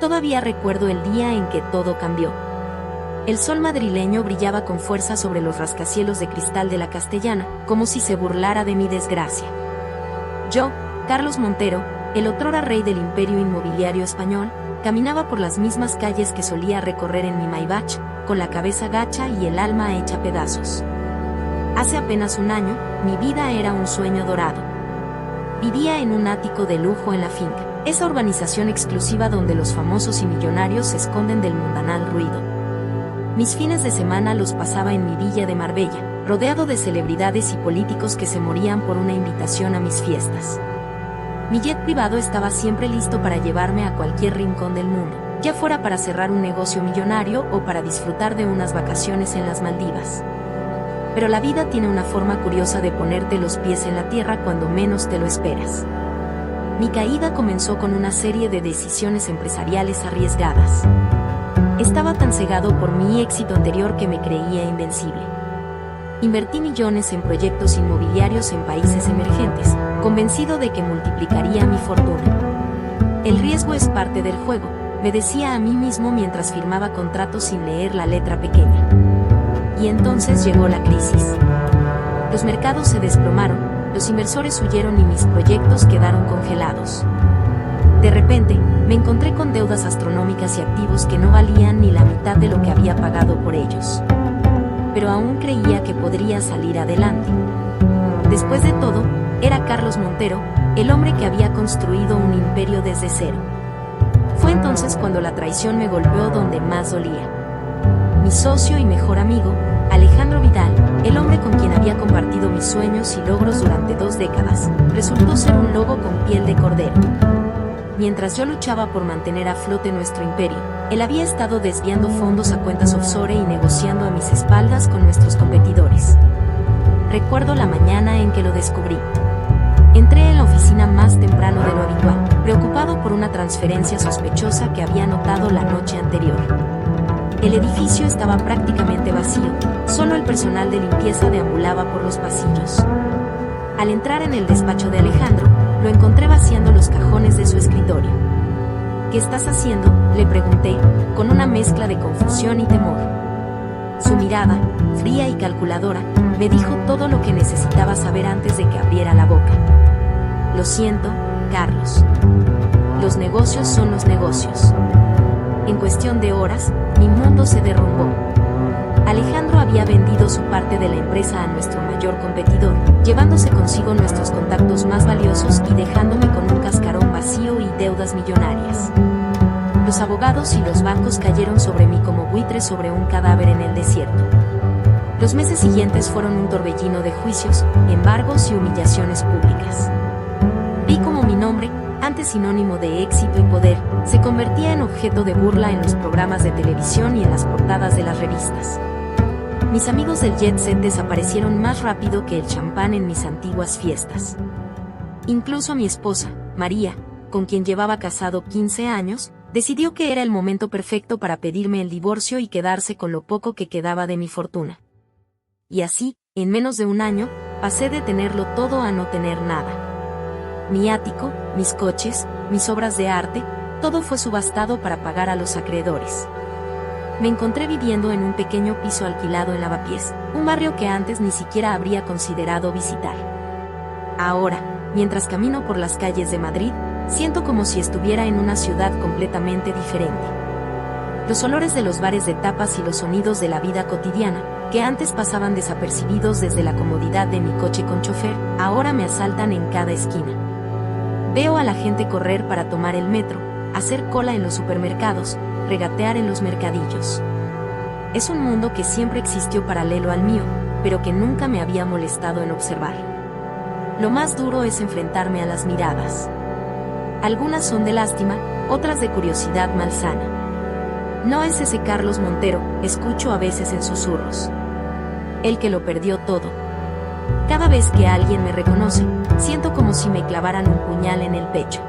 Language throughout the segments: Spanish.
Todavía recuerdo el día en que todo cambió. El sol madrileño brillaba con fuerza sobre los rascacielos de cristal de la Castellana, como si se burlara de mi desgracia. Yo, Carlos Montero, el otrora rey del imperio inmobiliario español, caminaba por las mismas calles que solía recorrer en mi Maybach, con la cabeza gacha y el alma hecha pedazos. Hace apenas un año, mi vida era un sueño dorado. Vivía en un ático de lujo en La Finca, esa urbanización exclusiva donde los famosos y millonarios se esconden del mundanal ruido. Mis fines de semana los pasaba en mi villa de Marbella, rodeado de celebridades y políticos que se morían por una invitación a mis fiestas. Mi jet privado estaba siempre listo para llevarme a cualquier rincón del mundo, ya fuera para cerrar un negocio millonario o para disfrutar de unas vacaciones en las Maldivas. Pero la vida tiene una forma curiosa de ponerte los pies en la tierra cuando menos te lo esperas. Mi caída comenzó con una serie de decisiones empresariales arriesgadas. Estaba tan cegado por mi éxito anterior que me creía invencible. Invertí millones en proyectos inmobiliarios en países emergentes, convencido de que multiplicaría mi fortuna. El riesgo es parte del juego, me decía a mí mismo mientras firmaba contratos sin leer la letra pequeña. Y entonces llegó la crisis. Los mercados se desplomaron, los inversores huyeron y mis proyectos quedaron congelados. De repente, me encontré con deudas astronómicas y activos que no valían ni la mitad de lo que había pagado por ellos. Pero aún creía que podría salir adelante. Después de todo, era Carlos Montero, el hombre que había construido un imperio desde cero. Fue entonces cuando la traición me golpeó donde más dolía. Mi socio y mejor amigo, Alejandro Vidal, el hombre con quien había compartido mis sueños y logros durante 2 décadas, resultó ser un lobo con piel de cordero. Mientras yo luchaba por mantener a flote nuestro imperio, él había estado desviando fondos a cuentas offshore y negociando a mis espaldas con nuestros competidores. Recuerdo la mañana en que lo descubrí. Entré en la oficina más temprano de lo habitual, preocupado por una transferencia sospechosa que había notado la noche anterior. El edificio estaba prácticamente vacío, solo el personal de limpieza deambulaba por los pasillos. Al entrar en el despacho de Alejandro, lo encontré vaciando los cajones de su escritorio. ¿Qué estás haciendo?, le pregunté, con una mezcla de confusión y temor. Su mirada, fría y calculadora, me dijo todo lo que necesitaba saber antes de que abriera la boca. Lo siento, Carlos. Los negocios son los negocios. En cuestión de horas, mi mundo se derrumbó. Alejandro había vendido su parte de la empresa a nuestro mayor competidor, llevándose consigo nuestros contactos más valiosos y dejándome con un cascarón vacío y deudas millonarias. Los abogados y los bancos cayeron sobre mí como buitres sobre un cadáver en el desierto. Los meses siguientes fueron un torbellino de juicios, embargos y humillaciones públicas. Vi como mi nombre, antes sinónimo de éxito y poder, se convertía en objeto de burla en los programas de televisión y en las portadas de las revistas. Mis amigos del jet set desaparecieron más rápido que el champán en mis antiguas fiestas. Incluso mi esposa, María, con quien llevaba casado 15 años, decidió que era el momento perfecto para pedirme el divorcio y quedarse con lo poco que quedaba de mi fortuna. Y así, en menos de un año, pasé de tenerlo todo a no tener nada. Mi ático, mis coches, mis obras de arte, todo fue subastado para pagar a los acreedores. Me encontré viviendo en un pequeño piso alquilado en Lavapiés, un barrio que antes ni siquiera habría considerado visitar. Ahora, mientras camino por las calles de Madrid, siento como si estuviera en una ciudad completamente diferente. Los olores de los bares de tapas y los sonidos de la vida cotidiana, que antes pasaban desapercibidos desde la comodidad de mi coche con chofer, ahora me asaltan en cada esquina. Veo a la gente correr para tomar el metro, hacer cola en los supermercados, regatear en los mercadillos. Es un mundo que siempre existió paralelo al mío, pero que nunca me había molestado en observar. Lo más duro es enfrentarme a las miradas. Algunas son de lástima, otras de curiosidad malsana. No es ese Carlos Montero, escucho a veces en susurros. El que lo perdió todo. Cada vez que alguien me reconoce, siento como si me clavaran un puñal en el pecho.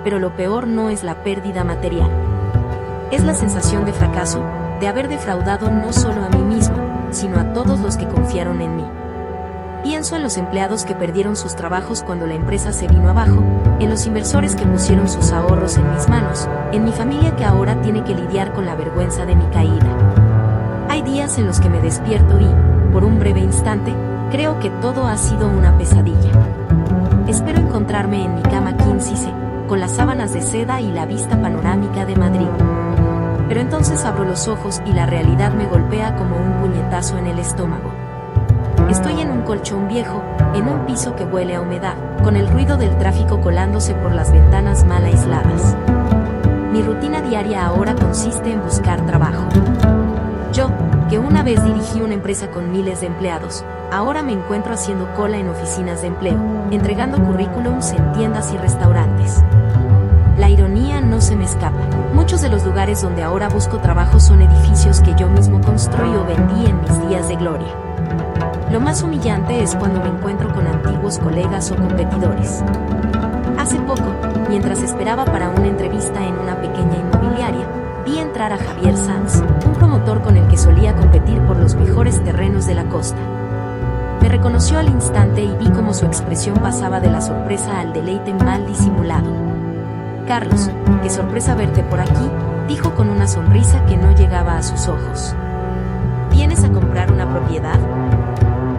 Pero lo peor no es la pérdida material. Es la sensación de fracaso, de haber defraudado no solo a mí mismo, sino a todos los que confiaron en mí. Pienso en los empleados que perdieron sus trabajos cuando la empresa se vino abajo, en los inversores que pusieron sus ahorros en mis manos, en mi familia que ahora tiene que lidiar con la vergüenza de mi caída. Hay días en los que me despierto y, por un breve instante, creo que todo ha sido una pesadilla. Espero encontrarme en mi cama king size, con las sábanas de seda y la vista panorámica de Madrid. Pero entonces abro los ojos y la realidad me golpea como un puñetazo en el estómago. Estoy en un colchón viejo, en un piso que huele a humedad, con el ruido del tráfico colándose por las ventanas mal aisladas. Mi rutina diaria ahora consiste en buscar trabajo. Yo, que una vez dirigí una empresa con miles de empleados, ahora me encuentro haciendo cola en oficinas de empleo, entregando currículums en tiendas y restaurantes. La ironía no se me escapa. Muchos de los lugares donde ahora busco trabajo son edificios que yo mismo construí o vendí en mis días de gloria. Lo más humillante es cuando me encuentro con antiguos colegas o competidores. Hace poco, mientras esperaba para una entrevista en una pequeña inmobiliaria, vi entrar a Javier Sanz, un promotor con el que solía competir por los mejores terrenos de la costa. Me reconoció al instante y vi cómo su expresión pasaba de la sorpresa al deleite mal disimulado. Carlos, qué sorpresa verte por aquí, dijo con una sonrisa que no llegaba a sus ojos. ¿Vienes a comprar una propiedad?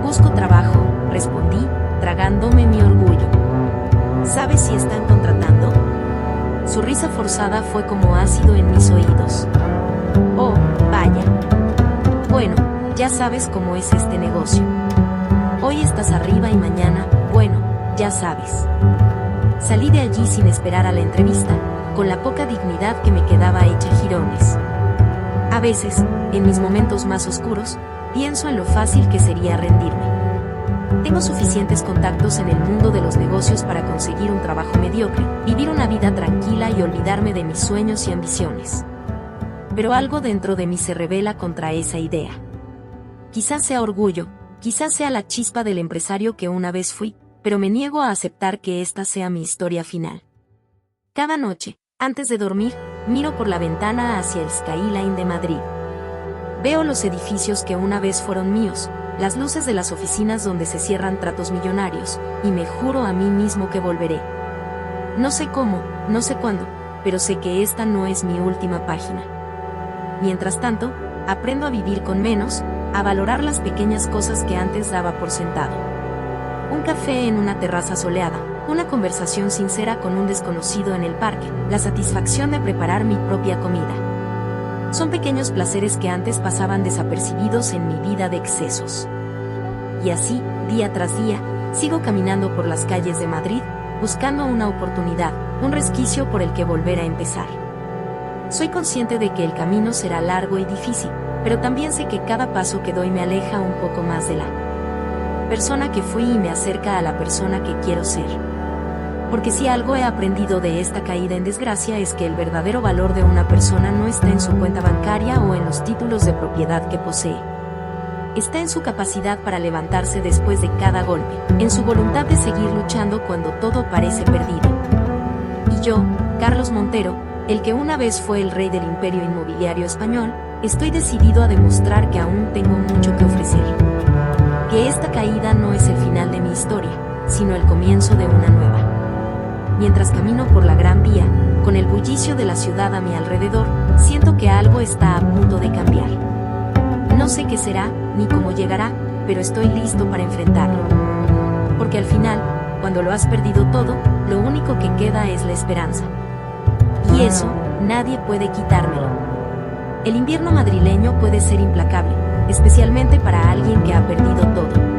Busco trabajo, respondí, tragándome mi orgullo. ¿Sabes si están contratando? Su risa forzada fue como ácido en mis oídos. Oh, vaya. Bueno, ya sabes cómo es este negocio. Hoy estás arriba y mañana, bueno, ya sabes. Salí de allí sin esperar a la entrevista, con la poca dignidad que me quedaba hecha jirones. A veces, en mis momentos más oscuros, pienso en lo fácil que sería rendirme. Tengo suficientes contactos en el mundo de los negocios para conseguir un trabajo mediocre, vivir una vida tranquila y olvidarme de mis sueños y ambiciones. Pero algo dentro de mí se rebela contra esa idea. Quizás sea orgullo, quizás sea la chispa del empresario que una vez fui, pero me niego a aceptar que esta sea mi historia final. Cada noche, antes de dormir, miro por la ventana hacia el skyline de Madrid. Veo los edificios que una vez fueron míos, las luces de las oficinas donde se cierran tratos millonarios, y me juro a mí mismo que volveré. No sé cómo, no sé cuándo, pero sé que esta no es mi última página. Mientras tanto, aprendo a vivir con menos, a valorar las pequeñas cosas que antes daba por sentado. Un café en una terraza soleada, una conversación sincera con un desconocido en el parque, la satisfacción de preparar mi propia comida. Son pequeños placeres que antes pasaban desapercibidos en mi vida de excesos. Y así, día tras día, sigo caminando por las calles de Madrid, buscando una oportunidad, un resquicio por el que volver a empezar. Soy consciente de que el camino será largo y difícil, pero también sé que cada paso que doy me aleja un poco más de la persona que fui y me acerca a la persona que quiero ser. Porque si algo he aprendido de esta caída en desgracia es que el verdadero valor de una persona no está en su cuenta bancaria o en los títulos de propiedad que posee. Está en su capacidad para levantarse después de cada golpe, en su voluntad de seguir luchando cuando todo parece perdido. Y yo, Carlos Montero, el que una vez fue el rey del imperio inmobiliario español, estoy decidido a demostrar que aún tengo mucho que ofrecer. Que esta caída no es el final de mi historia, sino el comienzo de una nueva. Mientras camino por la Gran Vía, con el bullicio de la ciudad a mi alrededor, siento que algo está a punto de cambiar. No sé qué será, ni cómo llegará, pero estoy listo para enfrentarlo. Porque al final, cuando lo has perdido todo, lo único que queda es la esperanza. Y eso, nadie puede quitármelo. El invierno madrileño puede ser implacable, especialmente para alguien que ha perdido todo.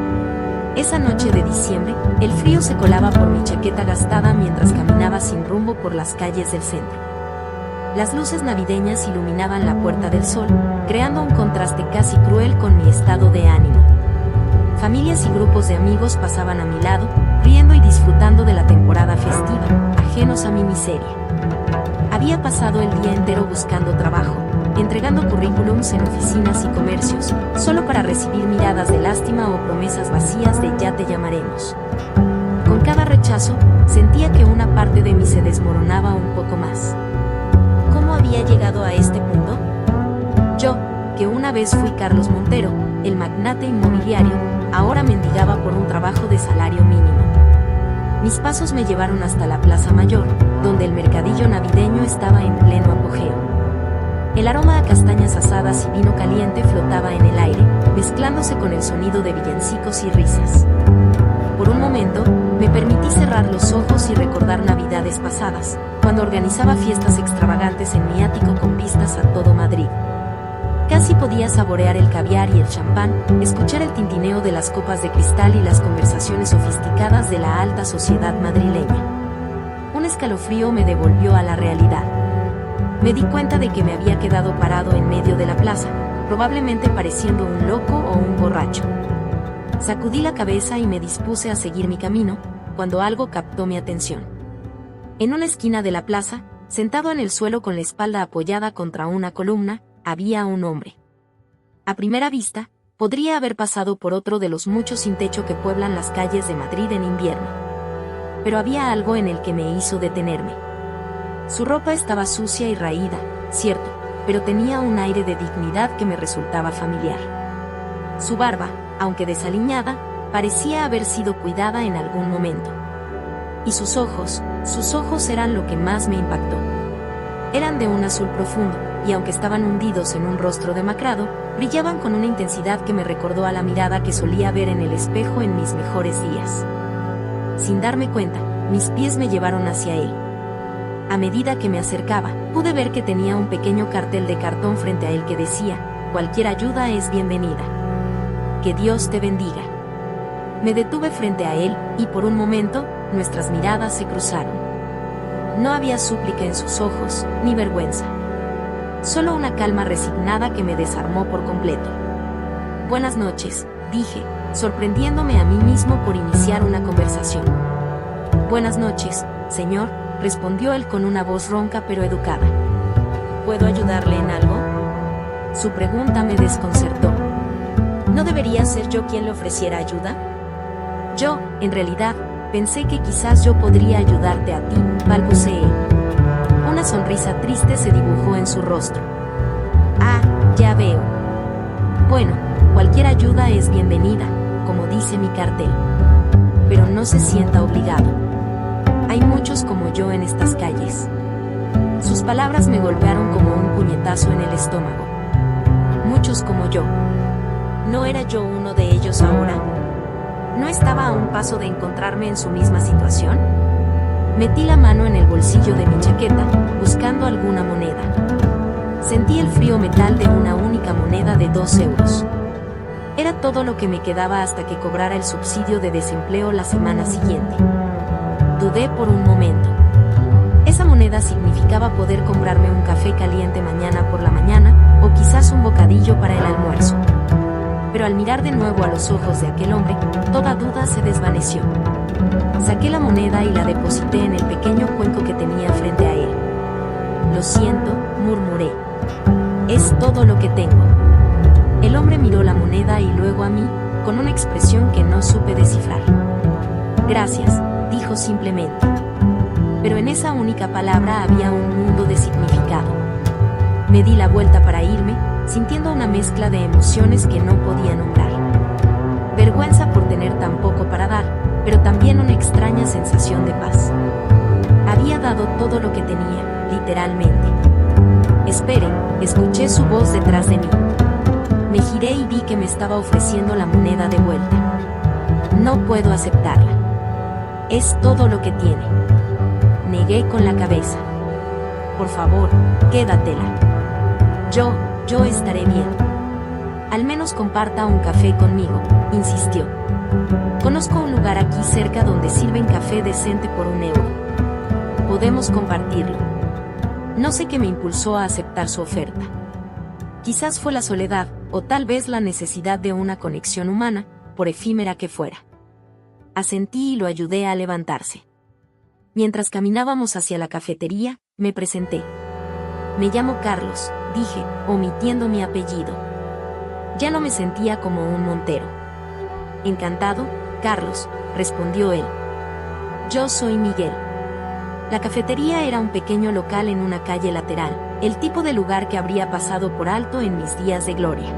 Esa noche de diciembre, el frío se colaba por mi chaqueta gastada mientras caminaba sin rumbo por las calles del centro. Las luces navideñas iluminaban la Puerta del Sol, creando un contraste casi cruel con mi estado de ánimo. Familias y grupos de amigos pasaban a mi lado, riendo y disfrutando de la temporada festiva, ajenos a mi miseria. Había pasado el día entero buscando trabajo, entregando currículums en oficinas y comercios, solo para recibir miradas de lástima o promesas vacías de ya te llamaremos. Con cada rechazo, sentía que una parte de mí se desmoronaba un poco más. ¿Cómo había llegado a este punto? Yo, que una vez fui Carlos Montero, el magnate inmobiliario, ahora mendigaba por un trabajo de salario mínimo. Mis pasos me llevaron hasta la Plaza Mayor, donde el mercadillo navideño estaba en pleno apogeo. El aroma a castañas asadas y vino caliente flotaba en el aire, mezclándose con el sonido de villancicos y risas. Por un momento, me permití cerrar los ojos y recordar navidades pasadas, cuando organizaba fiestas extravagantes en mi ático con vistas a todo Madrid. Casi podía saborear el caviar y el champán, escuchar el tintineo de las copas de cristal y las conversaciones sofisticadas de la alta sociedad madrileña. Un escalofrío me devolvió a la realidad. Me di cuenta de que me había quedado parado en medio de la plaza, probablemente pareciendo un loco o un borracho. Sacudí la cabeza y me dispuse a seguir mi camino, cuando algo captó mi atención. En una esquina de la plaza, sentado en el suelo con la espalda apoyada contra una columna, había un hombre. A primera vista, podría haber pasado por otro de los muchos sin techo que pueblan las calles de Madrid en invierno. Pero había algo en el que me hizo detenerme. Su ropa estaba sucia y raída, cierto, pero tenía un aire de dignidad que me resultaba familiar. Su barba, aunque desaliñada, parecía haber sido cuidada en algún momento. Y sus ojos eran lo que más me impactó. Eran de un azul profundo, y aunque estaban hundidos en un rostro demacrado, brillaban con una intensidad que me recordó a la mirada que solía ver en el espejo en mis mejores días. Sin darme cuenta, mis pies me llevaron hacia él. A medida que me acercaba, pude ver que tenía un pequeño cartel de cartón frente a él que decía: cualquier ayuda es bienvenida. Que Dios te bendiga. Me detuve frente a él, y por un momento, nuestras miradas se cruzaron. No había súplica en sus ojos, ni vergüenza. Solo una calma resignada que me desarmó por completo. Buenas noches, dije, sorprendiéndome a mí mismo por iniciar una conversación. Buenas noches, señor, respondió él con una voz ronca pero educada. ¿Puedo ayudarle en algo? Su pregunta me desconcertó. ¿No debería ser yo quien le ofreciera ayuda? Yo, en realidad, pensé que quizás yo podría ayudarte a ti, balbuceé. Una sonrisa triste se dibujó en su rostro. Ah, ya veo. Bueno, cualquier ayuda es bienvenida, como dice mi cartel. Pero no se sienta obligado. Hay muchos como yo en estas calles. Sus palabras me golpearon como un puñetazo en el estómago. Muchos como yo. ¿No era yo uno de ellos ahora? ¿No estaba a un paso de encontrarme en su misma situación? Metí la mano en el bolsillo de mi chaqueta, buscando alguna moneda. Sentí el frío metal de una única moneda de 2 euros. Era todo lo que me quedaba hasta que cobrara el subsidio de desempleo la semana siguiente. Dudé por un momento. Esa moneda significaba poder comprarme un café caliente mañana por la mañana, o quizás un bocadillo para el almuerzo. Pero al mirar de nuevo a los ojos de aquel hombre, toda duda se desvaneció. Saqué la moneda y la deposité en el pequeño cuenco que tenía frente a él. Lo siento, murmuré. Es todo lo que tengo. El hombre miró la moneda y luego a mí, con una expresión que no supe descifrar. Gracias, dijo simplemente. Pero en esa única palabra había un mundo de significado. Me di la vuelta para irme, sintiendo una mezcla de emociones que no podía nombrar. Vergüenza por tener tan poco para dar, pero también una extraña sensación de paz. Había dado todo lo que tenía, literalmente. Espere, escuché su voz detrás de mí. Me giré y vi que me estaba ofreciendo la moneda de vuelta. No puedo aceptarla. Es todo lo que tiene. Negué con la cabeza. Por favor, quédatela. Yo estaré bien. Al menos comparta un café conmigo, insistió. Conozco un lugar aquí cerca donde sirven café decente por 1 euro. Podemos compartirlo. No sé qué me impulsó a aceptar su oferta. Quizás fue la soledad, o tal vez la necesidad de una conexión humana, por efímera que fuera. Asentí y lo ayudé a levantarse. Mientras caminábamos hacia la cafetería, me presenté. Me llamo Carlos, dije, omitiendo mi apellido. Ya no me sentía como un montero. Encantado, Carlos, respondió él. Yo soy Miguel. La cafetería era un pequeño local en una calle lateral, el tipo de lugar que habría pasado por alto en mis días de gloria.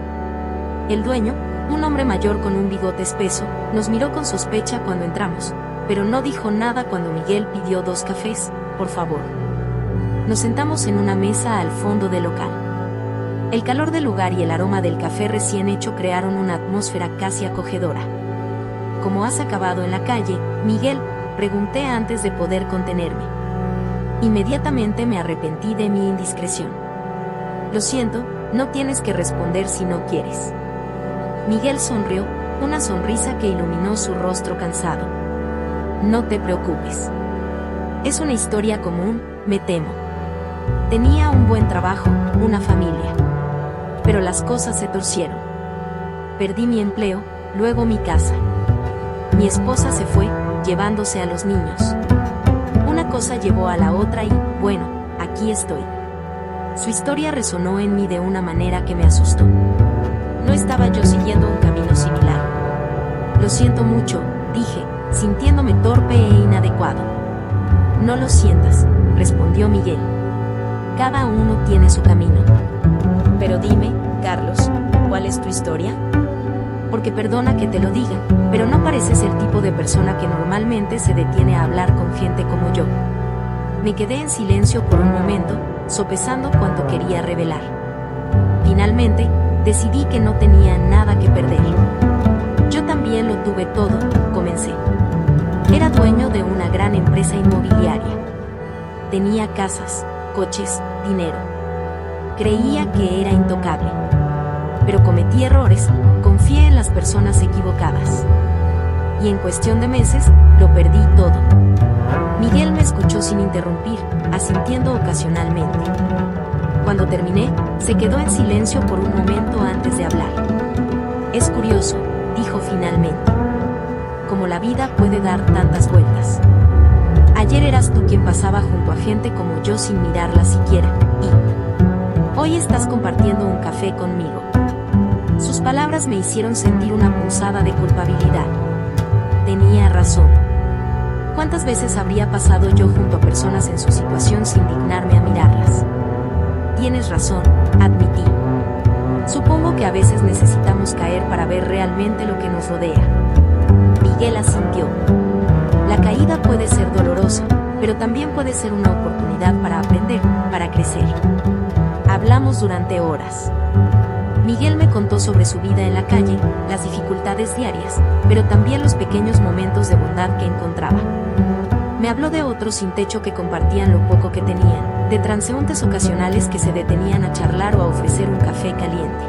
El dueño, un hombre mayor con un bigote espeso, nos miró con sospecha cuando entramos, pero no dijo nada cuando Miguel pidió 2 cafés, por favor. Nos sentamos en una mesa al fondo del local. El calor del lugar y el aroma del café recién hecho crearon una atmósfera casi acogedora. ¿Cómo has acabado en la calle, Miguel?, pregunté antes de poder contenerme. Inmediatamente me arrepentí de mi indiscreción. Lo siento, no tienes que responder si no quieres. Miguel sonrió, una sonrisa que iluminó su rostro cansado. No te preocupes. Es una historia común, me temo. Tenía un buen trabajo, una familia. Pero las cosas se torcieron. Perdí mi empleo, luego mi casa. Mi esposa se fue, llevándose a los niños. Una cosa llevó a la otra y, bueno, aquí estoy. Su historia resonó en mí de una manera que me asustó. No estaba yo siguiendo un camino similar. Lo siento mucho, dije, sintiéndome torpe e inadecuado. No lo sientas, respondió Miguel. Cada uno tiene su camino. Pero dime, Carlos, ¿cuál es tu historia? Porque perdona que te lo diga, pero no pareces el tipo de persona que normalmente se detiene a hablar con gente como yo. Me quedé en silencio por un momento, sopesando cuánto quería revelar. Finalmente, decidí que no tenía nada que perder. Yo también lo tuve todo, comencé. Era dueño de una gran empresa inmobiliaria. Tenía casas, coches, dinero. Creía que era intocable. Pero cometí errores, confié en las personas equivocadas. Y en cuestión de meses, lo perdí todo. Miguel me escuchó sin interrumpir, asintiendo ocasionalmente. Cuando terminé, se quedó en silencio por un momento antes de hablar. Es curioso, dijo finalmente. Como la vida puede dar tantas vueltas. Ayer eras tú quien pasaba junto a gente como yo sin mirarla siquiera, y hoy estás compartiendo un café conmigo. Sus palabras me hicieron sentir una punzada de culpabilidad. Tenía razón. ¿Cuántas veces habría pasado yo junto a personas en su situación sin dignarme a mirarlas? Tienes razón, admití. Supongo que a veces necesitamos caer para ver realmente lo que nos rodea. Miguel asintió. La caída puede ser dolorosa, pero también puede ser una oportunidad para aprender, para crecer. Hablamos durante horas. Miguel me contó sobre su vida en la calle, las dificultades diarias, pero también los pequeños momentos de bondad que encontraba. Me habló de otros sin techo que compartían lo poco que tenían, de transeúntes ocasionales que se detenían a charlar o a ofrecer un café caliente.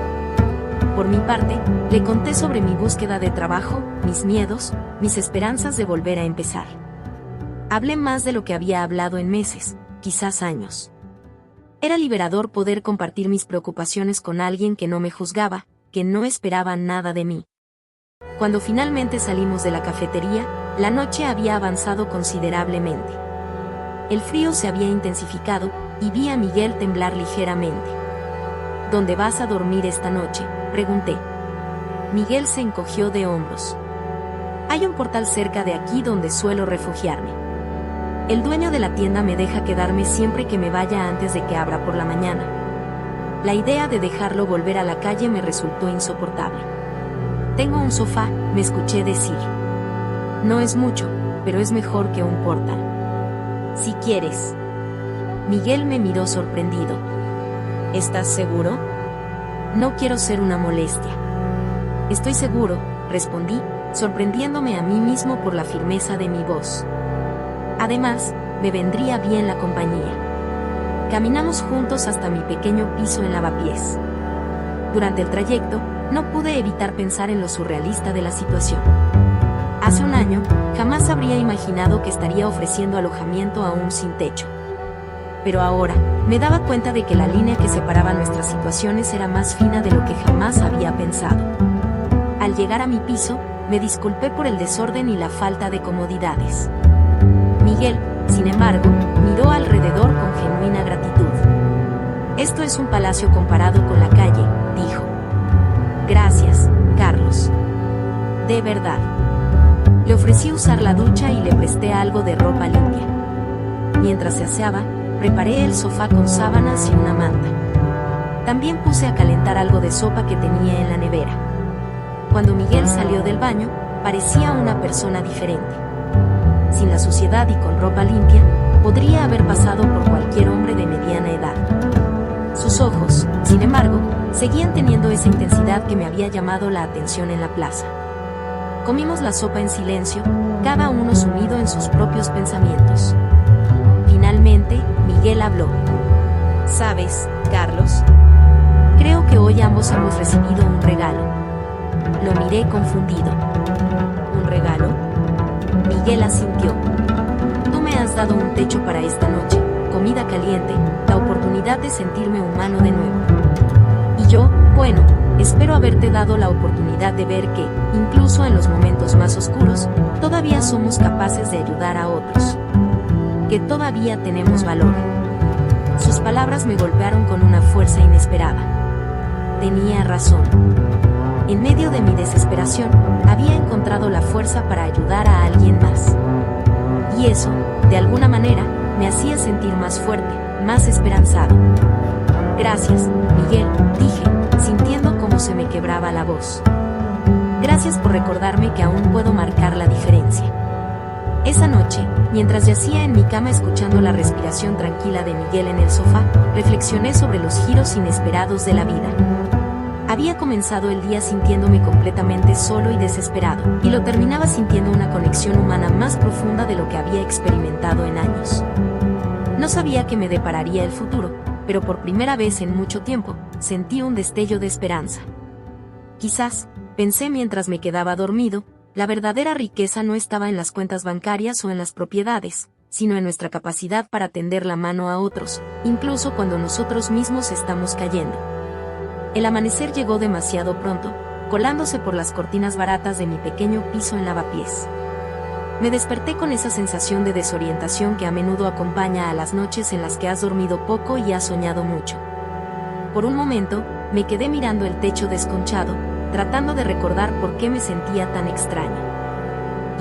Por mi parte, le conté sobre mi búsqueda de trabajo, mis miedos, mis esperanzas de volver a empezar. Hablé más de lo que había hablado en meses, quizás años. Era liberador poder compartir mis preocupaciones con alguien que no me juzgaba, que no esperaba nada de mí. Cuando finalmente salimos de la cafetería, la noche había avanzado considerablemente. El frío se había intensificado, y vi a Miguel temblar ligeramente. ¿Dónde vas a dormir esta noche?, pregunté. Miguel se encogió de hombros. Hay un portal cerca de aquí donde suelo refugiarme. El dueño de la tienda me deja quedarme siempre que me vaya antes de que abra por la mañana. La idea de dejarlo volver a la calle me resultó insoportable. Tengo un sofá, me escuché decir. No es mucho, pero es mejor que un portal. Si quieres. Miguel me miró sorprendido. ¿Estás seguro? No quiero ser una molestia. Estoy seguro, respondí, sorprendiéndome a mí mismo por la firmeza de mi voz. Además, me vendría bien la compañía. Caminamos juntos hasta mi pequeño piso en Lavapiés. Durante el trayecto, no pude evitar pensar en lo surrealista de la situación. Hace un año, jamás habría imaginado que estaría ofreciendo alojamiento a un sin techo. Pero ahora, me daba cuenta de que la línea que separaba nuestras situaciones era más fina de lo que jamás había pensado. Al llegar a mi piso, me disculpé por el desorden y la falta de comodidades. Miguel, sin embargo, miró alrededor con genuina gratitud. Esto es un palacio comparado con la calle, dijo. Gracias, Carlos. De verdad. Le ofrecí usar la ducha y le presté algo de ropa limpia. Mientras se aseaba, preparé el sofá con sábanas y una manta. También puse a calentar algo de sopa que tenía en la nevera. Cuando Miguel salió del baño, parecía una persona diferente. sin la suciedad y con ropa limpia, podría haber pasado por cualquier hombre de mediana edad. Sus ojos, sin embargo, seguían teniendo esa intensidad que me había llamado la atención en la plaza. Comimos la sopa en silencio, cada uno sumido en sus propios pensamientos. Finalmente, Miguel habló. ¿Sabes, Carlos? Creo que hoy ambos hemos recibido un regalo. Lo miré confundido. ¿Un regalo? Miguel asintió. Tú me has dado un techo para esta noche, comida caliente, la oportunidad de sentirme humano de nuevo. Y yo, bueno, espero haberte dado la oportunidad de ver que, incluso en los momentos más oscuros, todavía somos capaces de ayudar a otros. Que todavía tenemos valor. Sus palabras me golpearon con una fuerza inesperada. Tenía razón. En medio de mi desesperación, había encontrado la fuerza para ayudar a alguien más. Y eso, de alguna manera, me hacía sentir más fuerte, más esperanzado. Gracias, Miguel, dije, sintiendo cómo se me quebraba la voz. Gracias por recordarme que aún puedo marcar la diferencia. Esa noche, mientras yacía en mi cama escuchando la respiración tranquila de Miguel en el sofá, reflexioné sobre los giros inesperados de la vida. Había comenzado el día sintiéndome completamente solo y desesperado, y lo terminaba sintiendo una conexión humana más profunda de lo que había experimentado en años. No sabía qué me depararía el futuro, pero por primera vez en mucho tiempo, sentí un destello de esperanza. Quizás, pensé mientras me quedaba dormido, la verdadera riqueza no estaba en las cuentas bancarias o en las propiedades, sino en nuestra capacidad para tender la mano a otros, incluso cuando nosotros mismos estamos cayendo. El amanecer llegó demasiado pronto, colándose por las cortinas baratas de mi pequeño piso en lavapiés. Me desperté con esa sensación de desorientación que a menudo acompaña a las noches en las que has dormido poco y has soñado mucho. Por un momento, me quedé mirando el techo desconchado, tratando de recordar por qué me sentía tan extraño.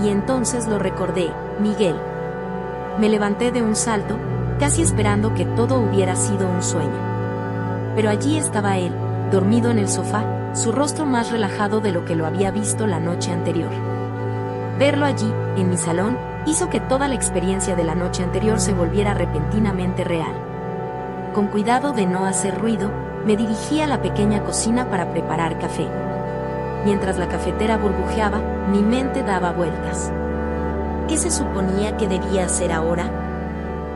Y entonces lo recordé, Miguel. Me levanté de un salto, casi esperando que todo hubiera sido un sueño. Pero allí estaba él, dormido en el sofá, su rostro más relajado de lo que lo había visto la noche anterior. Verlo allí, en mi salón, hizo que toda la experiencia de la noche anterior se volviera repentinamente real. Con cuidado de no hacer ruido, me dirigí a la pequeña cocina para preparar café. Mientras la cafetera burbujeaba, mi mente daba vueltas. ¿Qué se suponía que debía hacer ahora?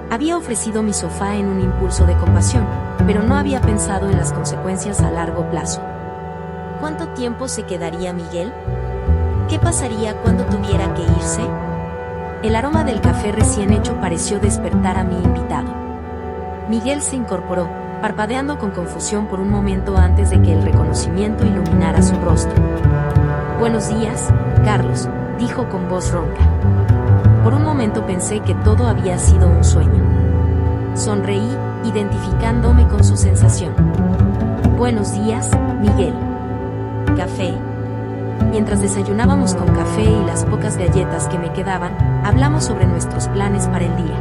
Había ofrecido mi sofá en un impulso de compasión, pero no había pensado en las consecuencias a largo plazo. ¿Cuánto tiempo se quedaría Miguel? ¿Qué pasaría cuando tuviera que irse? El aroma del café recién hecho pareció despertar a mi invitado. Miguel se incorporó, parpadeando con confusión por un momento antes de que el reconocimiento iluminara su rostro. «Buenos días, Carlos», dijo con voz ronca. Por un momento pensé que todo había sido un sueño. Sonreí, identificándome con su sensación. «Buenos días, Miguel». «¿Café?» Mientras desayunábamos con café y las pocas galletas que me quedaban, hablamos sobre nuestros planes para el día.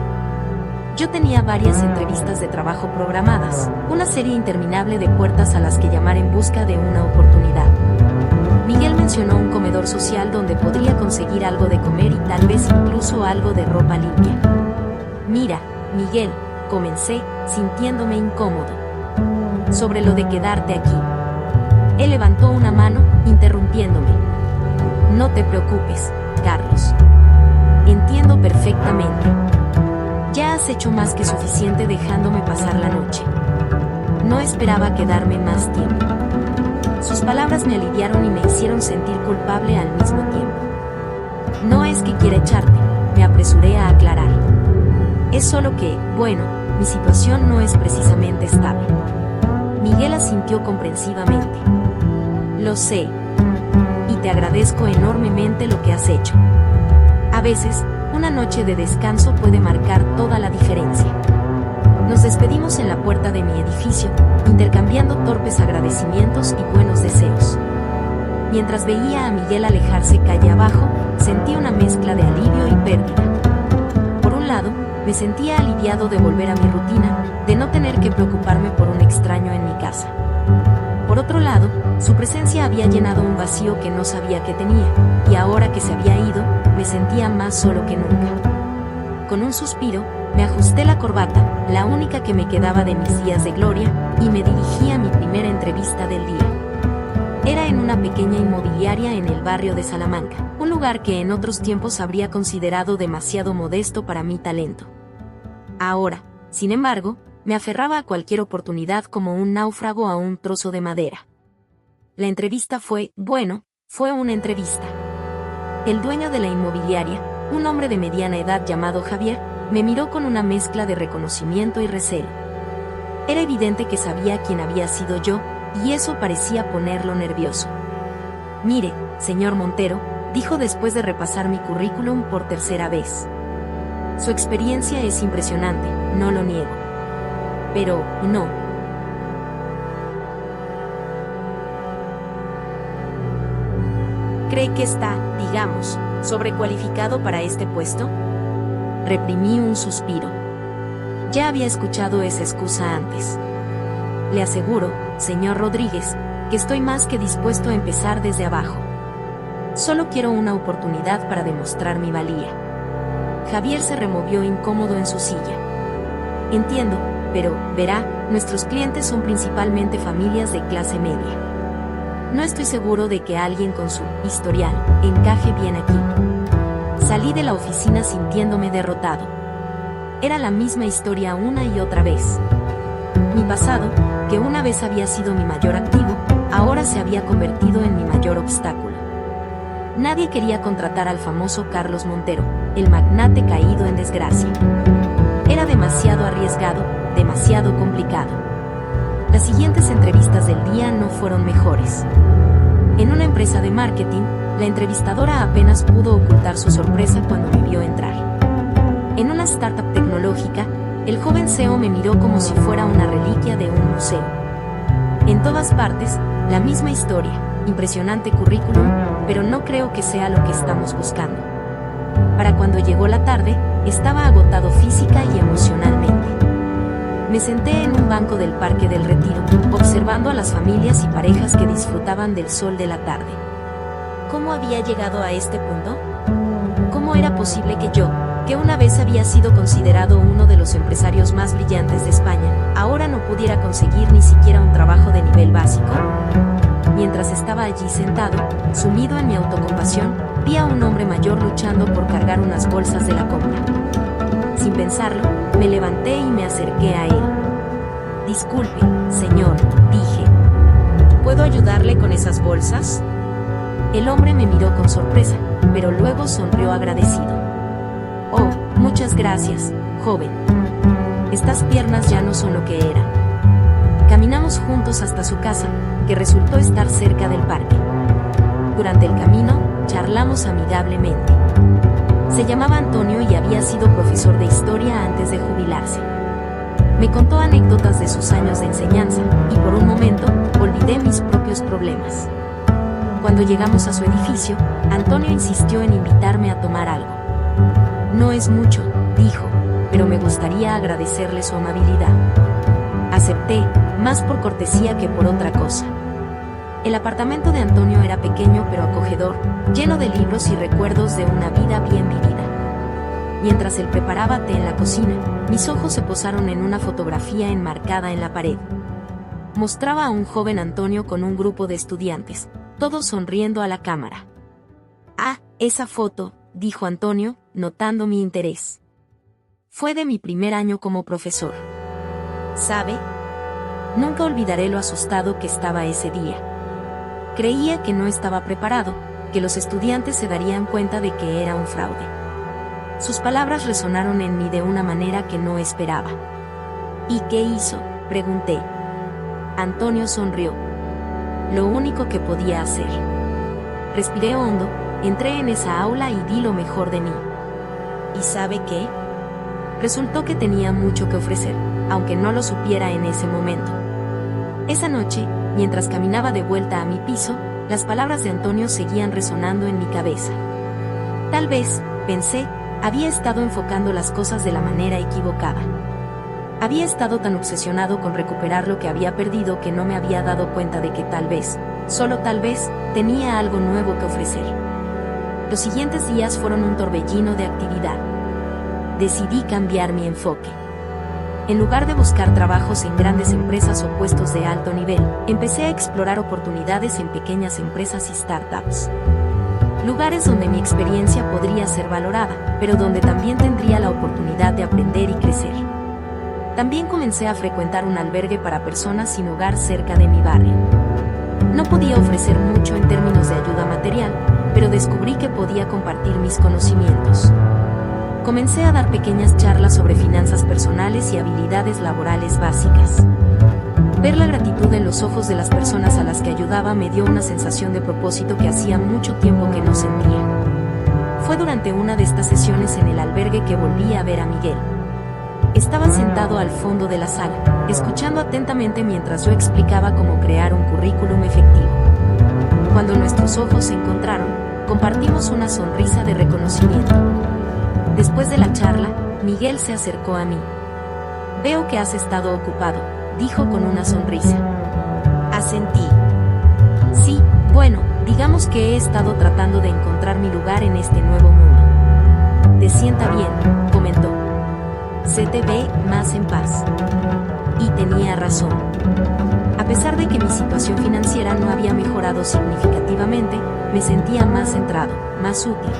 Yo tenía varias entrevistas de trabajo programadas, una serie interminable de puertas a las que llamar en busca de una oportunidad. Miguel mencionó un comedor social donde podría conseguir algo de comer y tal vez incluso algo de ropa limpia. «Mira, Miguel», comencé, sintiéndome incómodo. «Sobre lo de quedarte aquí». Él levantó una mano, interrumpiéndome. «No te preocupes, Carlos. Entiendo perfectamente. Ya has hecho más que suficiente dejándome pasar la noche. No esperaba quedarme más tiempo». Sus palabras me aliviaron y me hicieron sentir culpable al mismo tiempo. «No es que quiera echarte», me apresuré a aclarar. «Es solo que, bueno, mi situación no es precisamente estable». Miguel asintió comprensivamente. «Lo sé. Y te agradezco enormemente lo que has hecho. A veces, una noche de descanso puede marcar toda la diferencia». Nos despedimos en la puerta de mi edificio, intercambiando torpes agradecimientos y buenos deseos. Mientras veía a Miguel alejarse calle abajo, sentí una mezcla de alivio y pérdida. Por un lado, me sentía aliviado de volver a mi rutina, de no tener que preocuparme por un extraño en mi casa. Por otro lado, su presencia había llenado un vacío que no sabía que tenía, y ahora que se había ido, me sentía más solo que nunca. Con un suspiro, me ajusté la corbata, la única que me quedaba de mis días de gloria, y me dirigí a mi primera entrevista del día. Era en una pequeña inmobiliaria en el barrio de Salamanca, un lugar que en otros tiempos habría considerado demasiado modesto para mi talento. Ahora, sin embargo, me aferraba a cualquier oportunidad como un náufrago a un trozo de madera. La entrevista fue una entrevista. El dueño de la inmobiliaria, un hombre de mediana edad llamado Javier, me miró con una mezcla de reconocimiento y recelo. Era evidente que sabía quién había sido yo, y eso parecía ponerlo nervioso. «Mire, señor Montero», dijo después de repasar mi currículum por tercera vez. «Su experiencia es impresionante, no lo niego. Pero, no. ¿Cree que está, digamos, sobrecualificado para este puesto?». Reprimí un suspiro. Ya había escuchado esa excusa antes. «Le aseguro, señor Rodríguez, que estoy más que dispuesto a empezar desde abajo. Solo quiero una oportunidad para demostrar mi valía». Javier se removió incómodo en su silla. «Entiendo, pero, verá, nuestros clientes son principalmente familias de clase media. No estoy seguro de que alguien con su historial encaje bien aquí». Salí de la oficina sintiéndome derrotado. Era la misma historia una y otra vez. Mi pasado, que una vez había sido mi mayor activo, ahora se había convertido en mi mayor obstáculo. Nadie quería contratar al famoso Carlos Montero, el magnate caído en desgracia. Era demasiado arriesgado, demasiado complicado. Las siguientes entrevistas del día no fueron mejores. En una empresa de marketing, la entrevistadora apenas pudo ocultar su sorpresa cuando me vio entrar. En una startup tecnológica, el joven CEO me miró como si fuera una reliquia de un museo. En todas partes, la misma historia, impresionante currículum, pero no creo que sea lo que estamos buscando. Para cuando llegó la tarde, estaba agotado física y emocionalmente. Me senté en un banco del Parque del Retiro, observando a las familias y parejas que disfrutaban del sol de la tarde. ¿Cómo había llegado a este punto? ¿Cómo era posible que yo, que una vez había sido considerado uno de los empresarios más brillantes de España, ahora no pudiera conseguir ni siquiera un trabajo de nivel básico? Mientras estaba allí sentado, sumido en mi autocompasión, vi a un hombre mayor luchando por cargar unas bolsas de la compra. Sin pensarlo, me levanté y me acerqué a él. «Disculpe, señor», dije. «¿Puedo ayudarle con esas bolsas?». El hombre me miró con sorpresa, pero luego sonrió agradecido. «Oh, muchas gracias, joven. Estas piernas ya no son lo que eran». Caminamos juntos hasta su casa, que resultó estar cerca del parque. Durante el camino, charlamos amigablemente. Se llamaba Antonio y había sido profesor de historia antes de jubilarse. Me contó anécdotas de sus años de enseñanza, y por un momento, olvidé mis propios problemas. Cuando llegamos a su edificio, Antonio insistió en invitarme a tomar algo. «No es mucho», dijo, «pero me gustaría agradecerle su amabilidad». Acepté, más por cortesía que por otra cosa. El apartamento de Antonio era pequeño pero acogedor, lleno de libros y recuerdos de una vida bien vivida. Mientras él preparaba té en la cocina, mis ojos se posaron en una fotografía enmarcada en la pared. Mostraba a un joven Antonio con un grupo de estudiantes, todos sonriendo a la cámara. «Ah, esa foto», dijo Antonio, notando mi interés. «Fue de mi primer año como profesor. ¿Sabe? Nunca olvidaré lo asustado que estaba ese día. Creía que no estaba preparado, que los estudiantes se darían cuenta de que era un fraude». Sus palabras resonaron en mí de una manera que no esperaba. «¿Y qué hizo?», pregunté. Antonio sonrió. «Lo único que podía hacer». Respiré hondo, entré en esa aula y di lo mejor de mí. ¿Y sabe qué? Resultó que tenía mucho que ofrecer, aunque no lo supiera en ese momento. Esa noche, mientras caminaba de vuelta a mi piso, las palabras de Antonio seguían resonando en mi cabeza. Tal vez, pensé, había estado enfocando las cosas de la manera equivocada. Había estado tan obsesionado con recuperar lo que había perdido que no me había dado cuenta de que tal vez, solo tal vez, tenía algo nuevo que ofrecer. Los siguientes días fueron un torbellino de actividad. Decidí cambiar mi enfoque. En lugar de buscar trabajos en grandes empresas o puestos de alto nivel, empecé a explorar oportunidades en pequeñas empresas y startups. Lugares donde mi experiencia podría ser valorada, pero donde también tendría la oportunidad de aprender y crecer. También comencé a frecuentar un albergue para personas sin hogar cerca de mi barrio. No podía ofrecer mucho en términos de ayuda material, pero descubrí que podía compartir mis conocimientos. Comencé a dar pequeñas charlas sobre finanzas personales y habilidades laborales básicas. Ver la gratitud en los ojos de las personas a las que ayudaba me dio una sensación de propósito que hacía mucho tiempo que no sentía. Fue durante una de estas sesiones en el albergue que volví a ver a Miguel. Estaba sentado al fondo de la sala, escuchando atentamente mientras yo explicaba cómo crear un currículum efectivo. Cuando nuestros ojos se encontraron, compartimos una sonrisa de reconocimiento. Después de la charla, Miguel se acercó a mí. «Veo que has estado ocupado», dijo con una sonrisa. Asentí. «Sí, bueno, digamos que he estado tratando de encontrar mi lugar en este nuevo mundo». «Te sienta bien», comentó. «Se te ve más en paz». Y tenía razón. A pesar de que mi situación financiera no había mejorado significativamente, me sentía más centrado, más útil.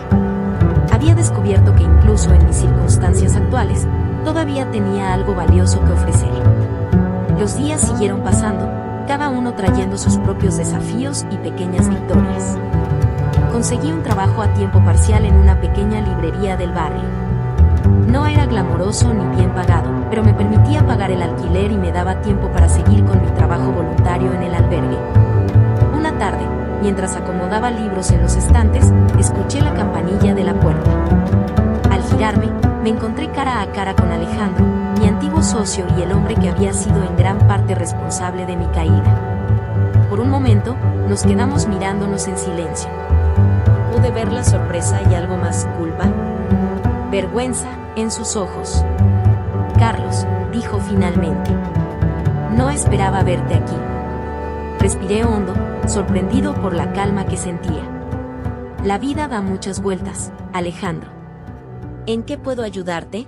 Había descubierto que incluso en mis circunstancias actuales, todavía tenía algo valioso que ofrecer. Los días siguieron pasando, cada uno trayendo sus propios desafíos y pequeñas victorias. Conseguí un trabajo a tiempo parcial en una pequeña librería del barrio. No era glamoroso ni bien pagado, pero me permitía pagar el alquiler y me daba tiempo para seguir con mi trabajo voluntario en el albergue. Una tarde, mientras acomodaba libros en los estantes, escuché la campanilla de la puerta. Al girarme, me encontré cara a cara con Alejandro, mi antiguo socio y el hombre que había sido en gran parte responsable de mi caída. Por un momento, nos quedamos mirándonos en silencio. Pude ver la sorpresa y algo más, culpa, vergüenza, en sus ojos. «Carlos», dijo finalmente. «No esperaba verte aquí». Respiré hondo, sorprendido por la calma que sentía. «La vida da muchas vueltas, Alejandro. ¿En qué puedo ayudarte?»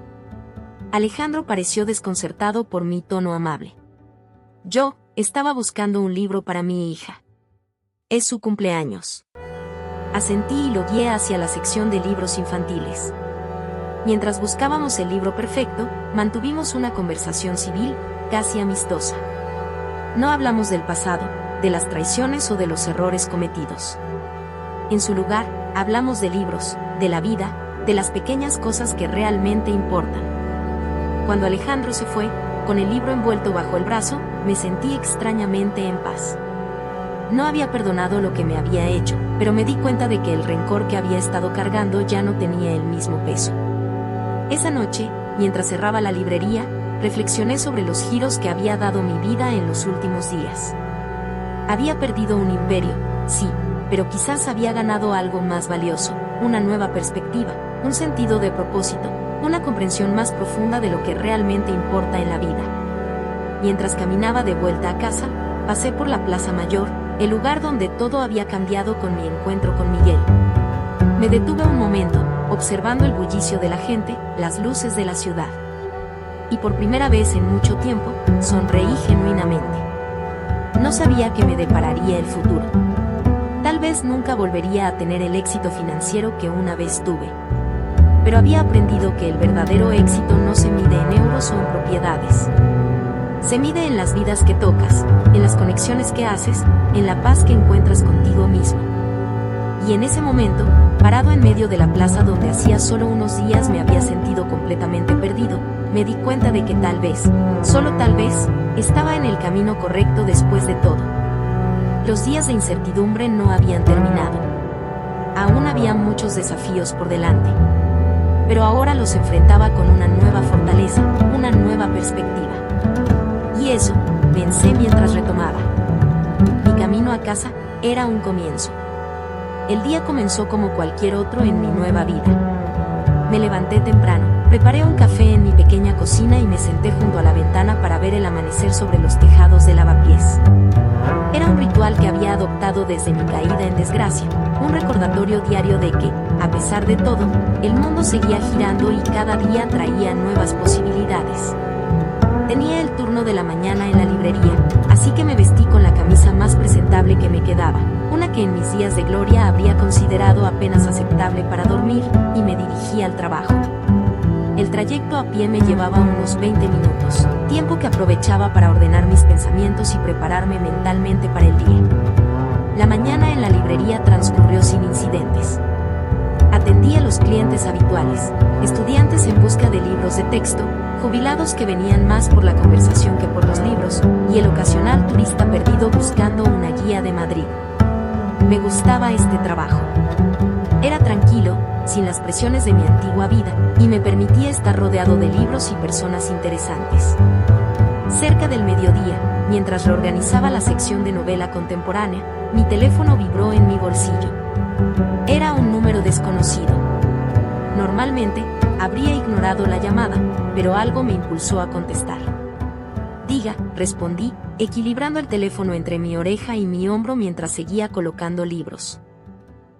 Alejandro pareció desconcertado por mi tono amable. «Yo estaba buscando un libro para mi hija. Es su cumpleaños». Asentí y lo guié hacia la sección de libros infantiles. Mientras buscábamos el libro perfecto, mantuvimos una conversación civil, casi amistosa. No hablamos del pasado, de las traiciones o de los errores cometidos. En su lugar, hablamos de libros, de la vida, de las pequeñas cosas que realmente importan. Cuando Alejandro se fue, con el libro envuelto bajo el brazo, me sentí extrañamente en paz. No había perdonado lo que me había hecho, pero me di cuenta de que el rencor que había estado cargando ya no tenía el mismo peso. Esa noche, mientras cerraba la librería, reflexioné sobre los giros que había dado mi vida en los últimos días. Había perdido un imperio, sí, pero quizás había ganado algo más valioso, una nueva perspectiva, un sentido de propósito, una comprensión más profunda de lo que realmente importa en la vida. Mientras caminaba de vuelta a casa, pasé por la Plaza Mayor, el lugar donde todo había cambiado con mi encuentro con Miguel. Me detuve un momento, observando el bullicio de la gente, las luces de la ciudad. Y por primera vez en mucho tiempo, sonreí genuinamente. No sabía qué me depararía el futuro. Tal vez nunca volvería a tener el éxito financiero que una vez tuve. Pero había aprendido que el verdadero éxito no se mide en euros o en propiedades. Se mide en las vidas que tocas, en las conexiones que haces, en la paz que encuentras contigo mismo. Y en ese momento, parado en medio de la plaza donde hacía solo unos días me había sentido completamente perdido, me di cuenta de que tal vez, solo tal vez, estaba en el camino correcto después de todo. Los días de incertidumbre no habían terminado. Aún había muchos desafíos por delante. Pero ahora los enfrentaba con una nueva fortaleza, una nueva perspectiva. Y eso, pensé mientras retomaba. Mi camino a casa era un comienzo. El día comenzó como cualquier otro en mi nueva vida. Me levanté temprano, Preparé un café en mi pequeña cocina y me senté junto a la ventana para ver el amanecer sobre los tejados de Lavapiés. Era un ritual que había adoptado desde mi caída en desgracia, un recordatorio diario de que, a pesar de todo, el mundo seguía girando y cada día traía nuevas posibilidades. Tenía el turno de la mañana en la librería, así que me vestí con la camisa más presentable que me quedaba, una que en mis días de gloria habría considerado apenas aceptable para dormir, y me dirigí al trabajo. El trayecto a pie me llevaba unos 20 minutos, tiempo que aprovechaba para ordenar mis pensamientos y prepararme mentalmente para el día. La mañana en la librería transcurrió sin incidentes. Atendí a los clientes habituales, estudiantes en busca de libros de texto, jubilados que venían más por la conversación que por los libros, y el ocasional turista perdido buscando una guía de Madrid. Me gustaba este trabajo. Era tranquilo, sin las presiones de mi antigua vida, y me permitía estar rodeado de libros y personas interesantes. Cerca del mediodía, mientras reorganizaba la sección de novela contemporánea, mi teléfono vibró en mi bolsillo. Era un número desconocido. Normalmente, habría ignorado la llamada, pero algo me impulsó a contestar. Diga, respondí, equilibrando el teléfono entre mi oreja y mi hombro mientras seguía colocando libros.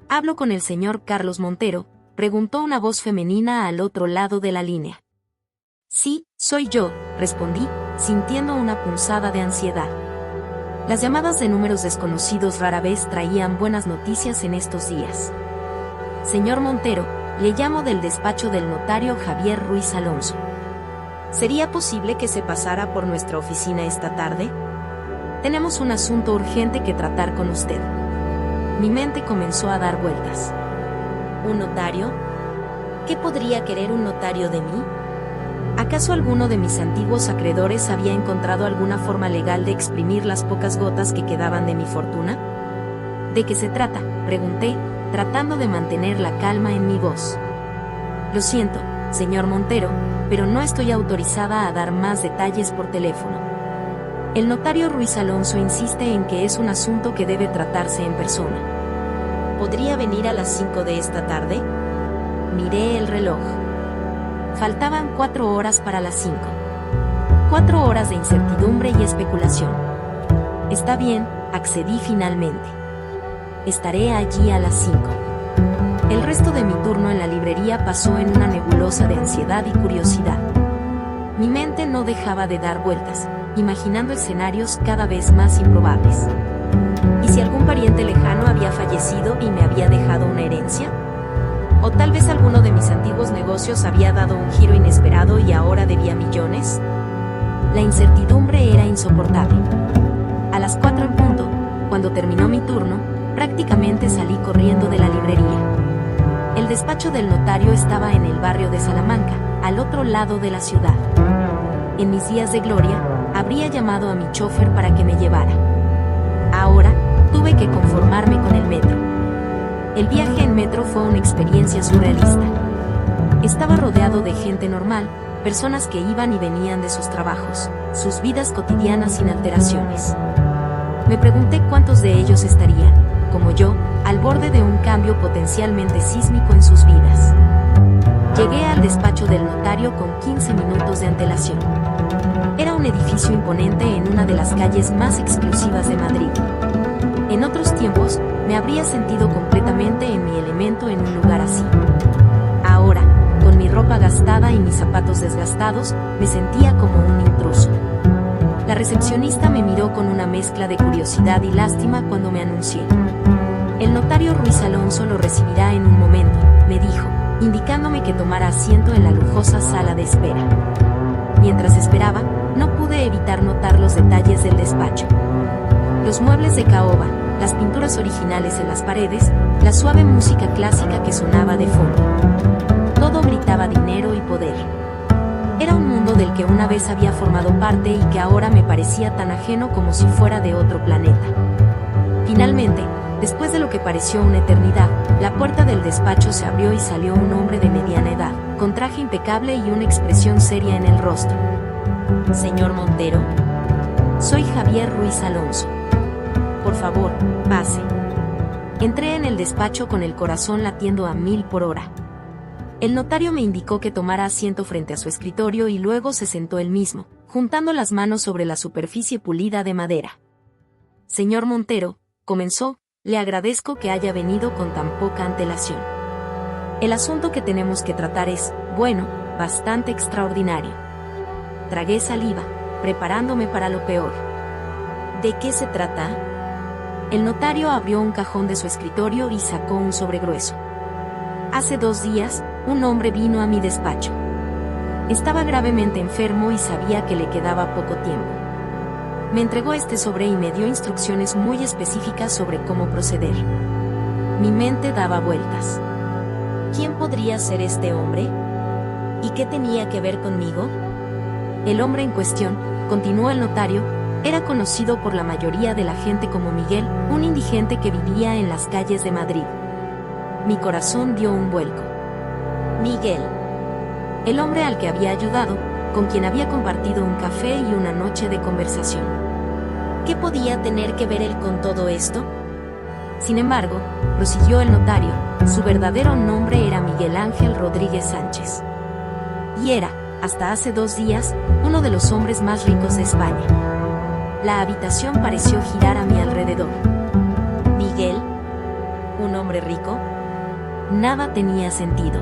¿Hablo con el señor Carlos Montero?, preguntó una voz femenina al otro lado de la línea. Sí, soy yo, respondí, sintiendo una punzada de ansiedad. Las llamadas de números desconocidos rara vez traían buenas noticias en estos días. Señor Montero, le llamo del despacho del notario Javier Ruiz Alonso. ¿Sería posible que se pasara por nuestra oficina esta tarde? Tenemos un asunto urgente que tratar con usted. Mi mente comenzó a dar vueltas. ¿Un notario? ¿Qué podría querer un notario de mí? ¿Acaso alguno de mis antiguos acreedores había encontrado alguna forma legal de exprimir las pocas gotas que quedaban de mi fortuna? ¿De qué se trata?, pregunté, tratando de mantener la calma en mi voz. Lo siento, señor Montero, pero no estoy autorizada a dar más detalles por teléfono. El notario Ruiz Alonso insiste en que es un asunto que debe tratarse en persona. ¿Podría venir a las 5 de esta tarde? Miré el reloj. Faltaban 4 horas para las 5. 4 horas de incertidumbre y especulación. Está bien, accedí finalmente. Estaré allí a las 5. El resto de mi turno en la librería pasó en una nebulosa de ansiedad y curiosidad. Mi mente no dejaba de dar vueltas, imaginando escenarios cada vez más improbables. ¿Y si algún pariente lejano había fallecido y me había dejado una herencia? ¿O tal vez alguno de mis antiguos negocios había dado un giro inesperado y ahora debía millones? La incertidumbre era insoportable. A las 4 en punto, cuando terminó mi turno, prácticamente salí corriendo de la librería. El despacho del notario estaba en el barrio de Salamanca, al otro lado de la ciudad. En mis días de gloria, habría llamado a mi chofer para que me llevara. Ahora, tuve que conformarme con el metro. El viaje en metro fue una experiencia surrealista. Estaba rodeado de gente normal, personas que iban y venían de sus trabajos, sus vidas cotidianas sin alteraciones. Me pregunté cuántos de ellos estarían, como yo, al borde de un cambio potencialmente sísmico en sus vidas. Llegué al despacho del notario con 15 minutos de antelación. Era un edificio imponente en una de las calles más exclusivas de Madrid. En otros tiempos, me habría sentido completamente en mi elemento en un lugar así. Ahora, con mi ropa gastada y mis zapatos desgastados, me sentía como un intruso. La recepcionista me miró con una mezcla de curiosidad y lástima cuando me anuncié. El notario Ruiz Alonso lo recibirá en un momento, me dijo, indicándome que tomara asiento en la lujosa sala de espera. Mientras esperaba, no pude evitar notar los detalles del despacho. Los muebles de caoba, las pinturas originales en las paredes, la suave música clásica que sonaba de fondo. Todo gritaba dinero y poder. Era un mundo del que una vez había formado parte y que ahora me parecía tan ajeno como si fuera de otro planeta. Finalmente, después de lo que pareció una eternidad, la puerta del despacho se abrió y salió un hombre de mediana edad, con traje impecable y una expresión seria en el rostro. Señor Montero, soy Javier Ruiz Alonso. Por favor, pase. Entré en el despacho con el corazón latiendo a 1000 por hora. El notario me indicó que tomara asiento frente a su escritorio y luego se sentó él mismo, juntando las manos sobre la superficie pulida de madera. Señor Montero, comenzó, le agradezco que haya venido con tan poca antelación. El asunto que tenemos que tratar es, bueno, bastante extraordinario. Tragué saliva, preparándome para lo peor. ¿De qué se trata? El notario abrió un cajón de su escritorio y sacó un sobre grueso. Hace 2 días, un hombre vino a mi despacho. Estaba gravemente enfermo y sabía que le quedaba poco tiempo. Me entregó este sobre y me dio instrucciones muy específicas sobre cómo proceder. Mi mente daba vueltas. ¿Quién podría ser este hombre? ¿Y qué tenía que ver conmigo? El hombre en cuestión, continuó el notario, era conocido por la mayoría de la gente como Miguel, un indigente que vivía en las calles de Madrid. Mi corazón dio un vuelco. Miguel. El hombre al que había ayudado, con quien había compartido un café y una noche de conversación. ¿Qué podía tener que ver él con todo esto? Sin embargo, prosiguió el notario, su verdadero nombre era Miguel Ángel Rodríguez Sánchez. Y era, hasta hace 2 días, uno de los hombres más ricos de España. La habitación pareció girar a mi alrededor. ¿Miguel? ¿Un hombre rico? Nada tenía sentido.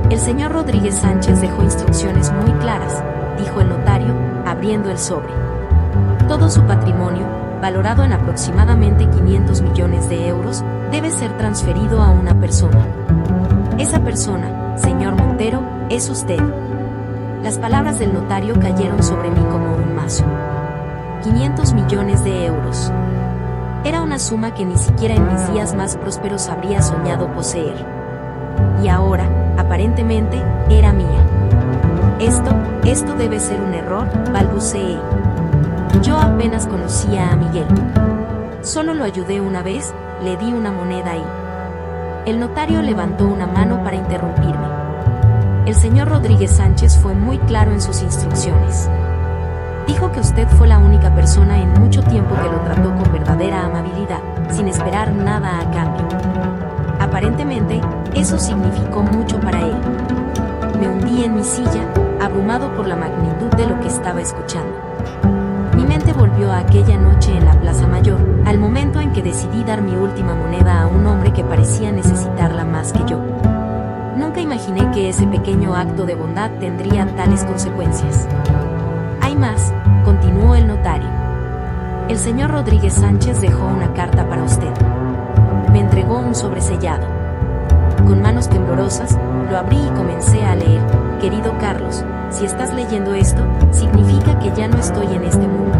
El señor Rodríguez Sánchez dejó instrucciones muy claras, dijo el notario, abriendo el sobre. Todo su patrimonio, valorado en aproximadamente 500 millones de euros, debe ser transferido a una persona. Esa persona, señor Montero, es usted. Las palabras del notario cayeron sobre mí como un mazo. 500 millones de euros. Era una suma que ni siquiera en mis días más prósperos habría soñado poseer. Y ahora, aparentemente, era mía. Esto debe ser un error, balbuceé. Yo apenas conocía a Miguel. Solo lo ayudé una vez, le di una moneda y... El notario levantó una mano para interrumpirme. El señor Rodríguez Sánchez fue muy claro en sus instrucciones. Dijo que usted fue la única persona en mucho tiempo que lo trató con verdadera amabilidad, sin esperar nada a cambio. Aparentemente, eso significó mucho para él. Me hundí en mi silla, abrumado por la magnitud de lo que estaba escuchando. Mi mente volvió a aquella noche en la Plaza Mayor, al momento en que decidí dar mi última moneda a un hombre que parecía necesitarla más que yo. Nunca imaginé que ese pequeño acto de bondad tendría tales consecuencias. Hay más, continuó el notario. El señor Rodríguez Sánchez dejó una carta para usted. Me entregó un sobresellado. Con manos temblorosas, lo abrí y comencé a leer. Querido Carlos, si estás leyendo esto, significa que ya no estoy en este mundo.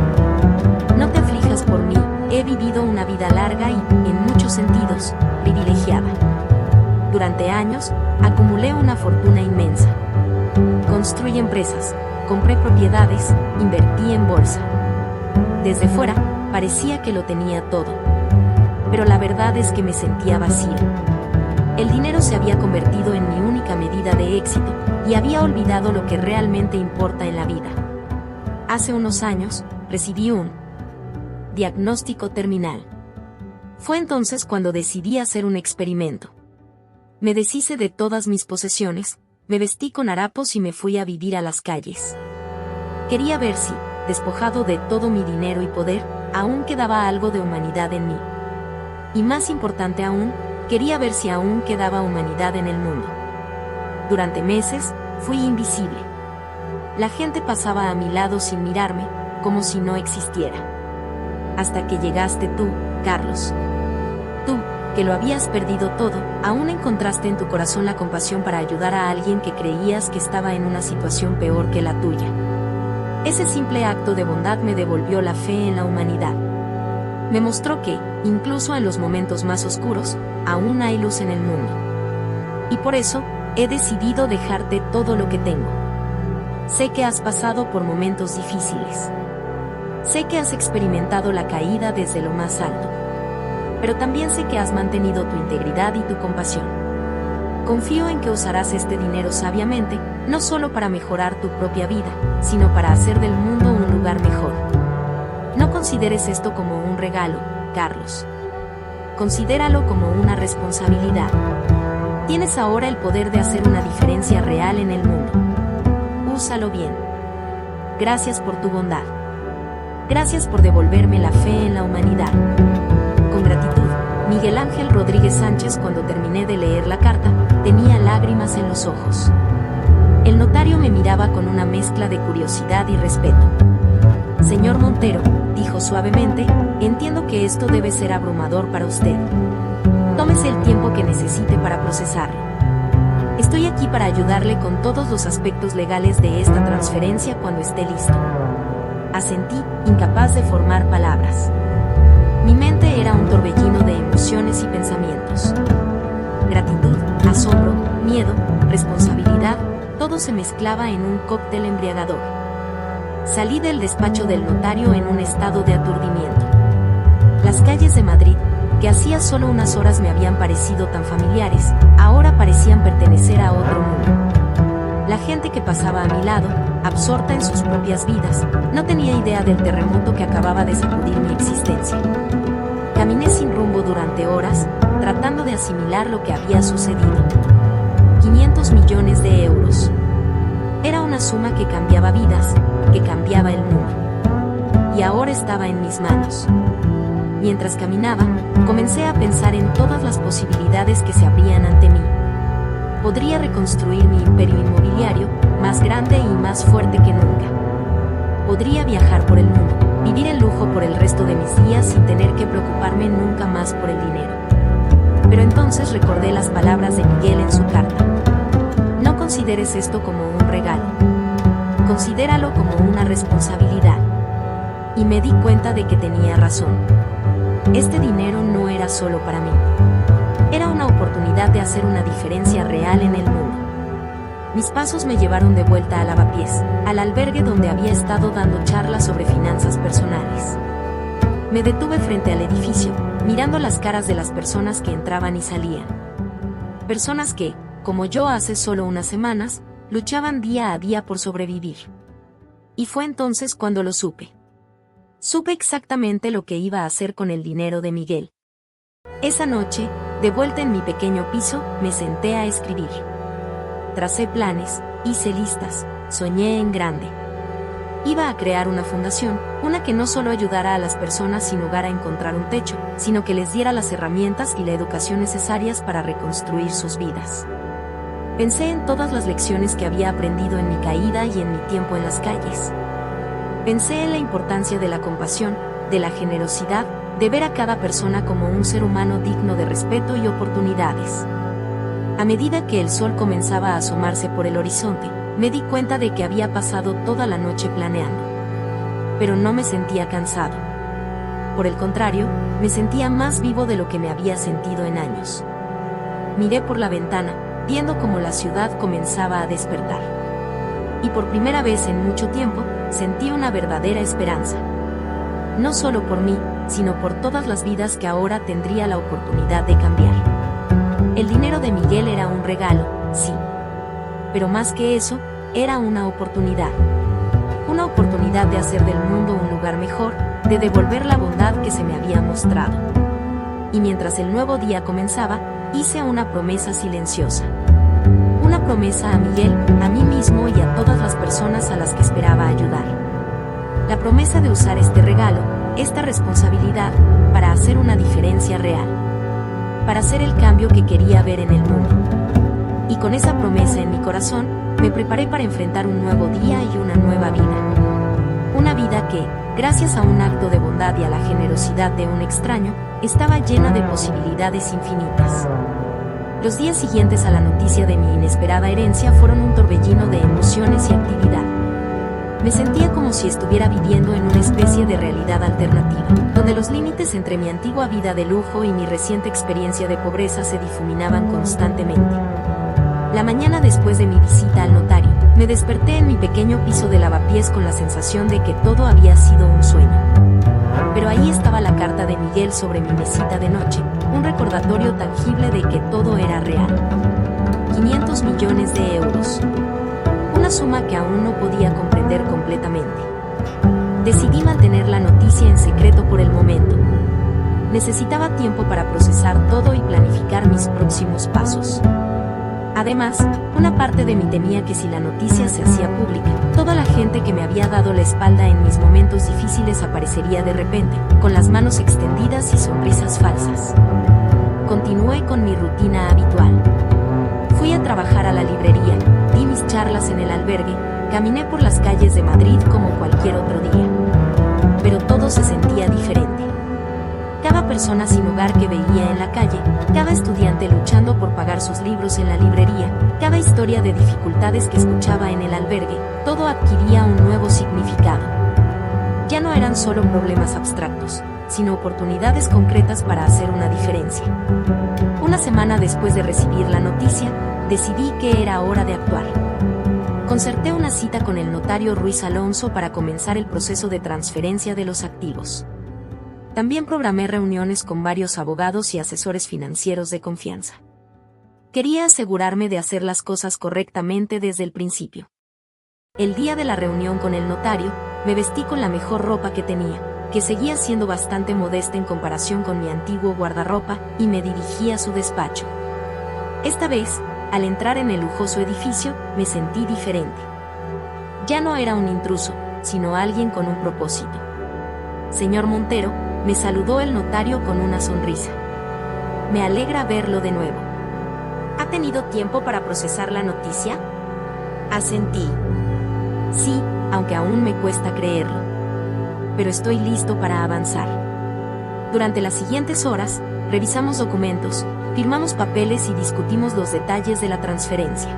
No te aflijas por mí, he vivido una vida larga y, en muchos sentidos, privilegiada. Durante años, acumulé una fortuna inmensa. Construí empresas, compré propiedades, invertí en bolsa. Desde fuera, parecía que lo tenía todo. Pero la verdad es que me sentía vacío. El dinero se había convertido en mi única medida de éxito, y había olvidado lo que realmente importa en la vida. Hace unos años, recibí un diagnóstico terminal. Fue entonces cuando decidí hacer un experimento. Me deshice de todas mis posesiones, me vestí con harapos y me fui a vivir a las calles. Quería ver si, despojado de todo mi dinero y poder, aún quedaba algo de humanidad en mí. Y más importante aún, quería ver si aún quedaba humanidad en el mundo. Durante meses, fui invisible. La gente pasaba a mi lado sin mirarme, como si no existiera. Hasta que llegaste tú, Carlos. Tú, que lo habías perdido todo, aún encontraste en tu corazón la compasión para ayudar a alguien que creías que estaba en una situación peor que la tuya. Ese simple acto de bondad me devolvió la fe en la humanidad. Me mostró que, incluso en los momentos más oscuros, aún hay luz en el mundo. Y por eso, he decidido dejarte todo lo que tengo. Sé que has pasado por momentos difíciles. Sé que has experimentado la caída desde lo más alto. Pero también sé que has mantenido tu integridad y tu compasión. Confío en que usarás este dinero sabiamente, no solo para mejorar tu propia vida, sino para hacer del mundo un lugar mejor. No consideres esto como un regalo, Carlos. Considéralo como una responsabilidad. Tienes ahora el poder de hacer una diferencia real en el mundo. Úsalo bien. Gracias por tu bondad. Gracias por devolverme la fe en la humanidad. Con gratitud, Miguel Ángel Rodríguez Sánchez. Cuando terminé de leer la carta, tenía lágrimas en los ojos. El notario me miraba con una mezcla de curiosidad y respeto. Señor Montero, dijo suavemente, entiendo que esto debe ser abrumador para usted. Tómese el tiempo que necesite para procesarlo. Estoy aquí para ayudarle con todos los aspectos legales de esta transferencia cuando esté listo. Asentí, incapaz de formar palabras. Mi mente era un torbellino de emociones y pensamientos. Gratitud, asombro, miedo, responsabilidad, todo se mezclaba en un cóctel embriagador. Salí del despacho del notario en un estado de aturdimiento. Las calles de Madrid, que hacía solo unas horas me habían parecido tan familiares, ahora parecían pertenecer a otro mundo. La gente que pasaba a mi lado, absorta en sus propias vidas, no tenía idea del terremoto que acababa de sacudir mi existencia. Caminé sin rumbo durante horas, tratando de asimilar lo que había sucedido. 500 millones de euros. Era una suma que cambiaba vidas, que cambiaba el mundo. Y ahora estaba en mis manos. Mientras caminaba, comencé a pensar en todas las posibilidades que se abrían ante mí. Podría reconstruir mi imperio inmobiliario, más grande y más fuerte que nunca. Podría viajar por el mundo, vivir en lujo por el resto de mis días sin tener que preocuparme nunca más por el dinero. Pero entonces recordé las palabras de Miguel en su carta. No consideres esto como un regalo. Considéralo como una responsabilidad. Y me di cuenta de que tenía razón. Este dinero no era solo para mí. Era una oportunidad de hacer una diferencia real en el mundo. Mis pasos me llevaron de vuelta a Lavapiés, al albergue donde había estado dando charlas sobre finanzas personales. Me detuve frente al edificio, mirando las caras de las personas que entraban y salían. Personas que, como yo hace solo unas semanas, luchaban día a día por sobrevivir. Y fue entonces cuando lo supe. Supe exactamente lo que iba a hacer con el dinero de Miguel. Esa noche, de vuelta en mi pequeño piso, me senté a escribir. Tracé planes, hice listas, soñé en grande. Iba a crear una fundación, una que no solo ayudara a las personas sin hogar a encontrar un techo, sino que les diera las herramientas y la educación necesarias para reconstruir sus vidas. Pensé en todas las lecciones que había aprendido en mi caída y en mi tiempo en las calles. Pensé en la importancia de la compasión, de la generosidad, de ver a cada persona como un ser humano digno de respeto y oportunidades. A medida que el sol comenzaba a asomarse por el horizonte, me di cuenta de que había pasado toda la noche planeando. Pero no me sentía cansado. Por el contrario, me sentía más vivo de lo que me había sentido en años. Miré por la ventana, viendo cómo la ciudad comenzaba a despertar. Y por primera vez en mucho tiempo, sentí una verdadera esperanza. No solo por mí, sino por todas las vidas que ahora tendría la oportunidad de cambiar. El dinero de Miguel era un regalo, sí. Pero más que eso, era una oportunidad. Una oportunidad de hacer del mundo un lugar mejor, de devolver la bondad que se me había mostrado. Y mientras el nuevo día comenzaba, hice una promesa silenciosa. Una promesa a Miguel, a mí mismo y a todas las personas a las que esperaba ayudar. La promesa de usar este regalo, esta responsabilidad, para hacer una diferencia real. Para hacer el cambio que quería ver en el mundo. Y con esa promesa en mi corazón, me preparé para enfrentar un nuevo día y una nueva vida. Una vida que, gracias a un acto de bondad y a la generosidad de un extraño, estaba llena de posibilidades infinitas. Los días siguientes a la noticia de mi inesperada herencia fueron un torbellino de emociones y actividad. Me sentía como si estuviera viviendo en una especie de realidad alternativa, donde los límites entre mi antigua vida de lujo y mi reciente experiencia de pobreza se difuminaban constantemente. La mañana después de mi visita al notario, me desperté en mi pequeño piso de Lavapiés con la sensación de que todo había sido un sueño. Pero ahí estaba la carta de Miguel sobre mi mesita de noche, un recordatorio tangible de que todo era real. 500 millones de euros. Una suma que aún no podía comprender completamente. Decidí mantener la noticia en secreto por el momento. Necesitaba tiempo para procesar todo y planificar mis próximos pasos. Además, una parte de mí temía que si la noticia se hacía pública, toda la gente que me había dado la espalda en mis momentos difíciles aparecería de repente, con las manos extendidas y sonrisas falsas. Continué con mi rutina habitual. Fui a trabajar a la librería, di mis charlas en el albergue, caminé por las calles de Madrid como cualquier otro día. Pero todo se sentía diferente. Cada persona sin hogar que veía en la calle, cada estudiante luchando por pagar sus libros en la librería, cada historia de dificultades que escuchaba en el albergue, todo adquiría un nuevo significado. Ya no eran solo problemas abstractos, sino oportunidades concretas para hacer una diferencia. Una semana después de recibir la noticia, decidí que era hora de actuar. Concerté una cita con el notario Ruiz Alonso para comenzar el proceso de transferencia de los activos. También programé reuniones con varios abogados y asesores financieros de confianza. Quería asegurarme de hacer las cosas correctamente desde el principio. El día de la reunión con el notario, me vestí con la mejor ropa que tenía, que seguía siendo bastante modesta en comparación con mi antiguo guardarropa, y me dirigí a su despacho. Esta vez, al entrar en el lujoso edificio, me sentí diferente. Ya no era un intruso, sino alguien con un propósito. Señor Montero, me saludó el notario con una sonrisa. Me alegra verlo de nuevo. ¿Ha tenido tiempo para procesar la noticia? Asentí. Sí, aunque aún me cuesta creerlo. Pero estoy listo para avanzar. Durante las siguientes horas, revisamos documentos, firmamos papeles y discutimos los detalles de la transferencia.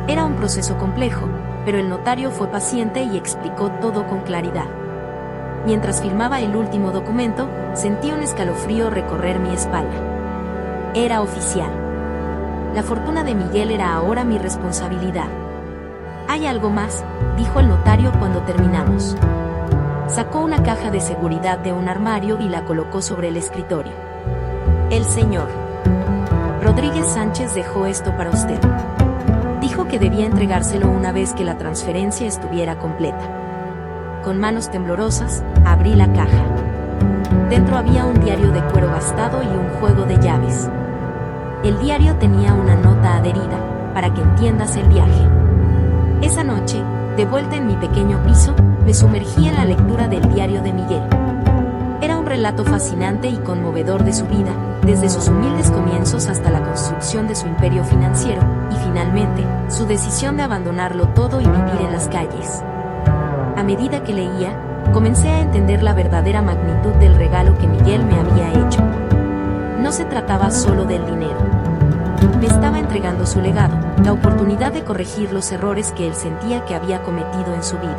Era un proceso complejo, pero el notario fue paciente y explicó todo con claridad. Mientras firmaba el último documento, sentí un escalofrío recorrer mi espalda. Era oficial. La fortuna de Miguel era ahora mi responsabilidad. «¿Hay algo más?», dijo el notario cuando terminamos. Sacó una caja de seguridad de un armario y la colocó sobre el escritorio. «El señor Rodríguez Sánchez dejó esto para usted. Dijo que debía entregárselo una vez que la transferencia estuviera completa». Con manos temblorosas, abrí la caja. Dentro había un diario de cuero gastado y un juego de llaves. El diario tenía una nota adherida, para que entiendas el viaje. Esa noche, de vuelta en mi pequeño piso, me sumergí en la lectura del diario de Miguel. Era un relato fascinante y conmovedor de su vida, desde sus humildes comienzos hasta la construcción de su imperio financiero, y finalmente, su decisión de abandonarlo todo y vivir en las calles. A medida que leía, comencé a entender la verdadera magnitud del regalo que Miguel me había hecho. No se trataba solo del dinero. Me estaba entregando su legado, la oportunidad de corregir los errores que él sentía que había cometido en su vida.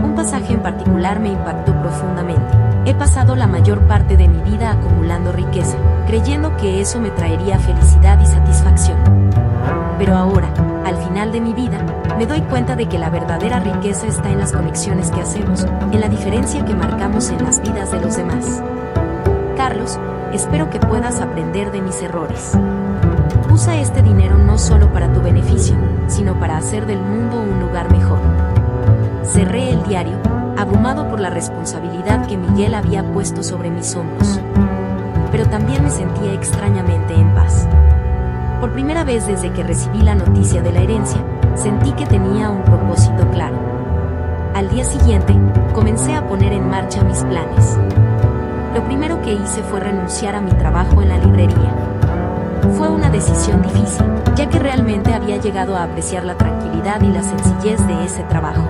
Un pasaje en particular me impactó profundamente. He pasado la mayor parte de mi vida acumulando riqueza, creyendo que eso me traería felicidad y satisfacción. Pero ahora, al final de mi vida, me doy cuenta de que la verdadera riqueza está en las conexiones que hacemos, en la diferencia que marcamos en las vidas de los demás. Carlos, espero que puedas aprender de mis errores. Usa este dinero no solo para tu beneficio, sino para hacer del mundo un lugar mejor. Cerré el diario, abrumado por la responsabilidad que Miguel había puesto sobre mis hombros. Pero también me sentía extrañamente en paz. Por primera vez desde que recibí la noticia de la herencia, sentí que tenía un propósito claro. Al día siguiente, comencé a poner en marcha mis planes. Lo primero que hice fue renunciar a mi trabajo en la librería. Fue una decisión difícil, ya que realmente había llegado a apreciar la tranquilidad y la sencillez de ese trabajo.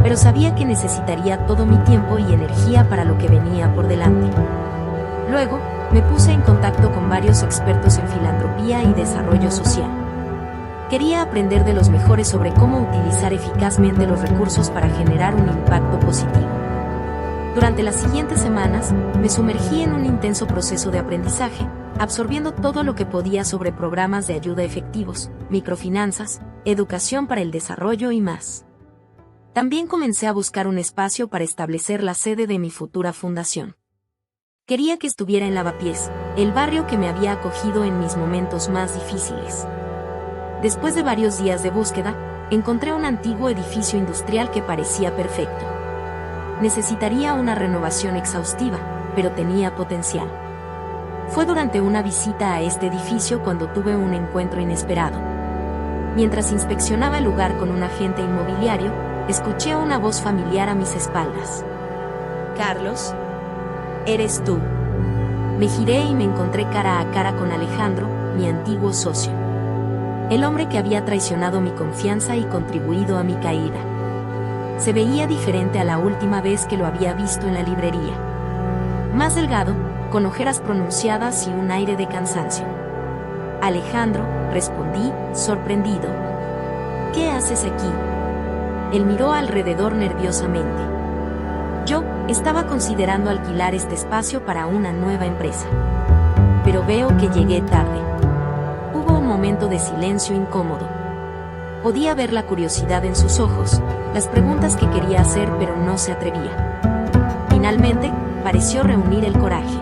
Pero sabía que necesitaría todo mi tiempo y energía para lo que venía por delante. Luego, me puse en contacto con varios expertos en filantropía y desarrollo social. Quería aprender de los mejores sobre cómo utilizar eficazmente los recursos para generar un impacto positivo. Durante las siguientes semanas, me sumergí en un intenso proceso de aprendizaje, absorbiendo todo lo que podía sobre programas de ayuda efectivos, microfinanzas, educación para el desarrollo y más. También comencé a buscar un espacio para establecer la sede de mi futura fundación. Quería que estuviera en Lavapiés, el barrio que me había acogido en mis momentos más difíciles. Después de varios días de búsqueda, encontré un antiguo edificio industrial que parecía perfecto. Necesitaría una renovación exhaustiva, pero tenía potencial. Fue durante una visita a este edificio cuando tuve un encuentro inesperado. Mientras inspeccionaba el lugar con un agente inmobiliario, escuché una voz familiar a mis espaldas. «Carlos, ¿eres tú?». Me giré y me encontré cara a cara con Alejandro, mi antiguo socio. El hombre que había traicionado mi confianza y contribuido a mi caída. Se veía diferente a la última vez que lo había visto en la librería. Más delgado, con ojeras pronunciadas y un aire de cansancio. «Alejandro», respondí, sorprendido. «¿Qué haces aquí?». Él miró alrededor nerviosamente. Yo estaba considerando alquilar este espacio para una nueva empresa. Pero veo que llegué tarde. Hubo un momento de silencio incómodo. Podía ver la curiosidad en sus ojos, las preguntas que quería hacer pero no se atrevía. Finalmente, pareció reunir el coraje.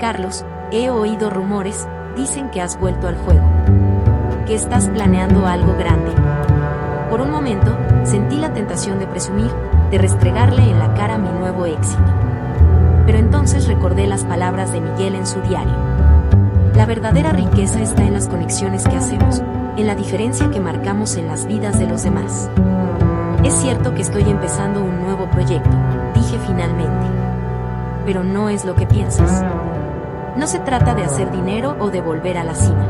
«Carlos, he oído rumores, dicen que has vuelto al juego. Que estás planeando algo grande». Por un momento, sentí la tentación de presumir, de restregarle en la cara mi nuevo éxito. Pero entonces recordé las palabras de Miguel en su diario. La verdadera riqueza está en las conexiones que hacemos, en la diferencia que marcamos en las vidas de los demás. «Es cierto que estoy empezando un nuevo proyecto», dije finalmente. «Pero no es lo que piensas. No se trata de hacer dinero o de volver a la cima.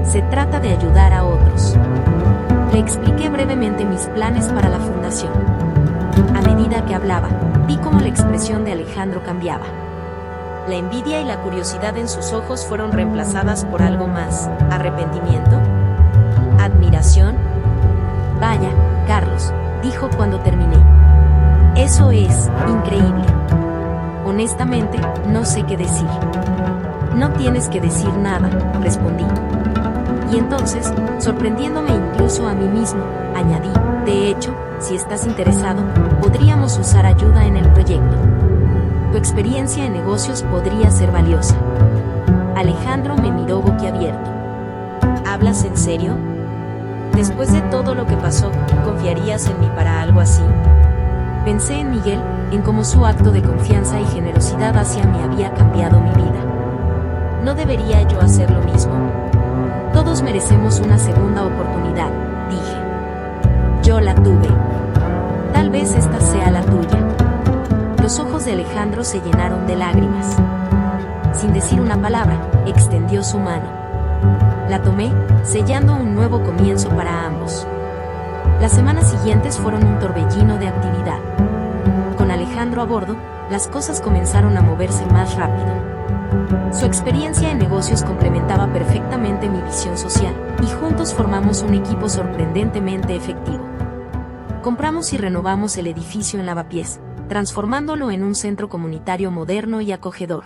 Se trata de ayudar a otros». Le expliqué brevemente mis planes para la fundación. A medida que hablaba, vi cómo la expresión de Alejandro cambiaba. La envidia y la curiosidad en sus ojos fueron reemplazadas por algo más. ¿Arrepentimiento? ¿Admiración? «Vaya, Carlos», dijo cuando terminé. «Eso es increíble. Honestamente, no sé qué decir». «No tienes que decir nada», respondí. Y entonces, sorprendiéndome incluso a mí mismo, añadí: «De hecho, si estás interesado, podríamos usar ayuda en el proyecto. Tu experiencia en negocios podría ser valiosa». Alejandro me miró boquiabierto. «¿Hablas en serio? Después de todo lo que pasó, ¿confiarías en mí para algo así?». Pensé en Miguel, en cómo su acto de confianza y generosidad hacia mí había cambiado mi vida. ¿No debería yo hacer lo mismo? «Todos merecemos una segunda oportunidad», dije. «Yo la tuve. Tal vez esta sea la tuya». Los ojos de Alejandro se llenaron de lágrimas. Sin decir una palabra, extendió su mano. La tomé, sellando un nuevo comienzo para ambos. Las semanas siguientes fueron un torbellino de actividad. Con Alejandro a bordo, las cosas comenzaron a moverse más rápido. Su experiencia en negocios complementaba perfectamente mi visión social, y juntos formamos un equipo sorprendentemente efectivo. Compramos y renovamos el edificio en Lavapiés, transformándolo en un centro comunitario moderno y acogedor.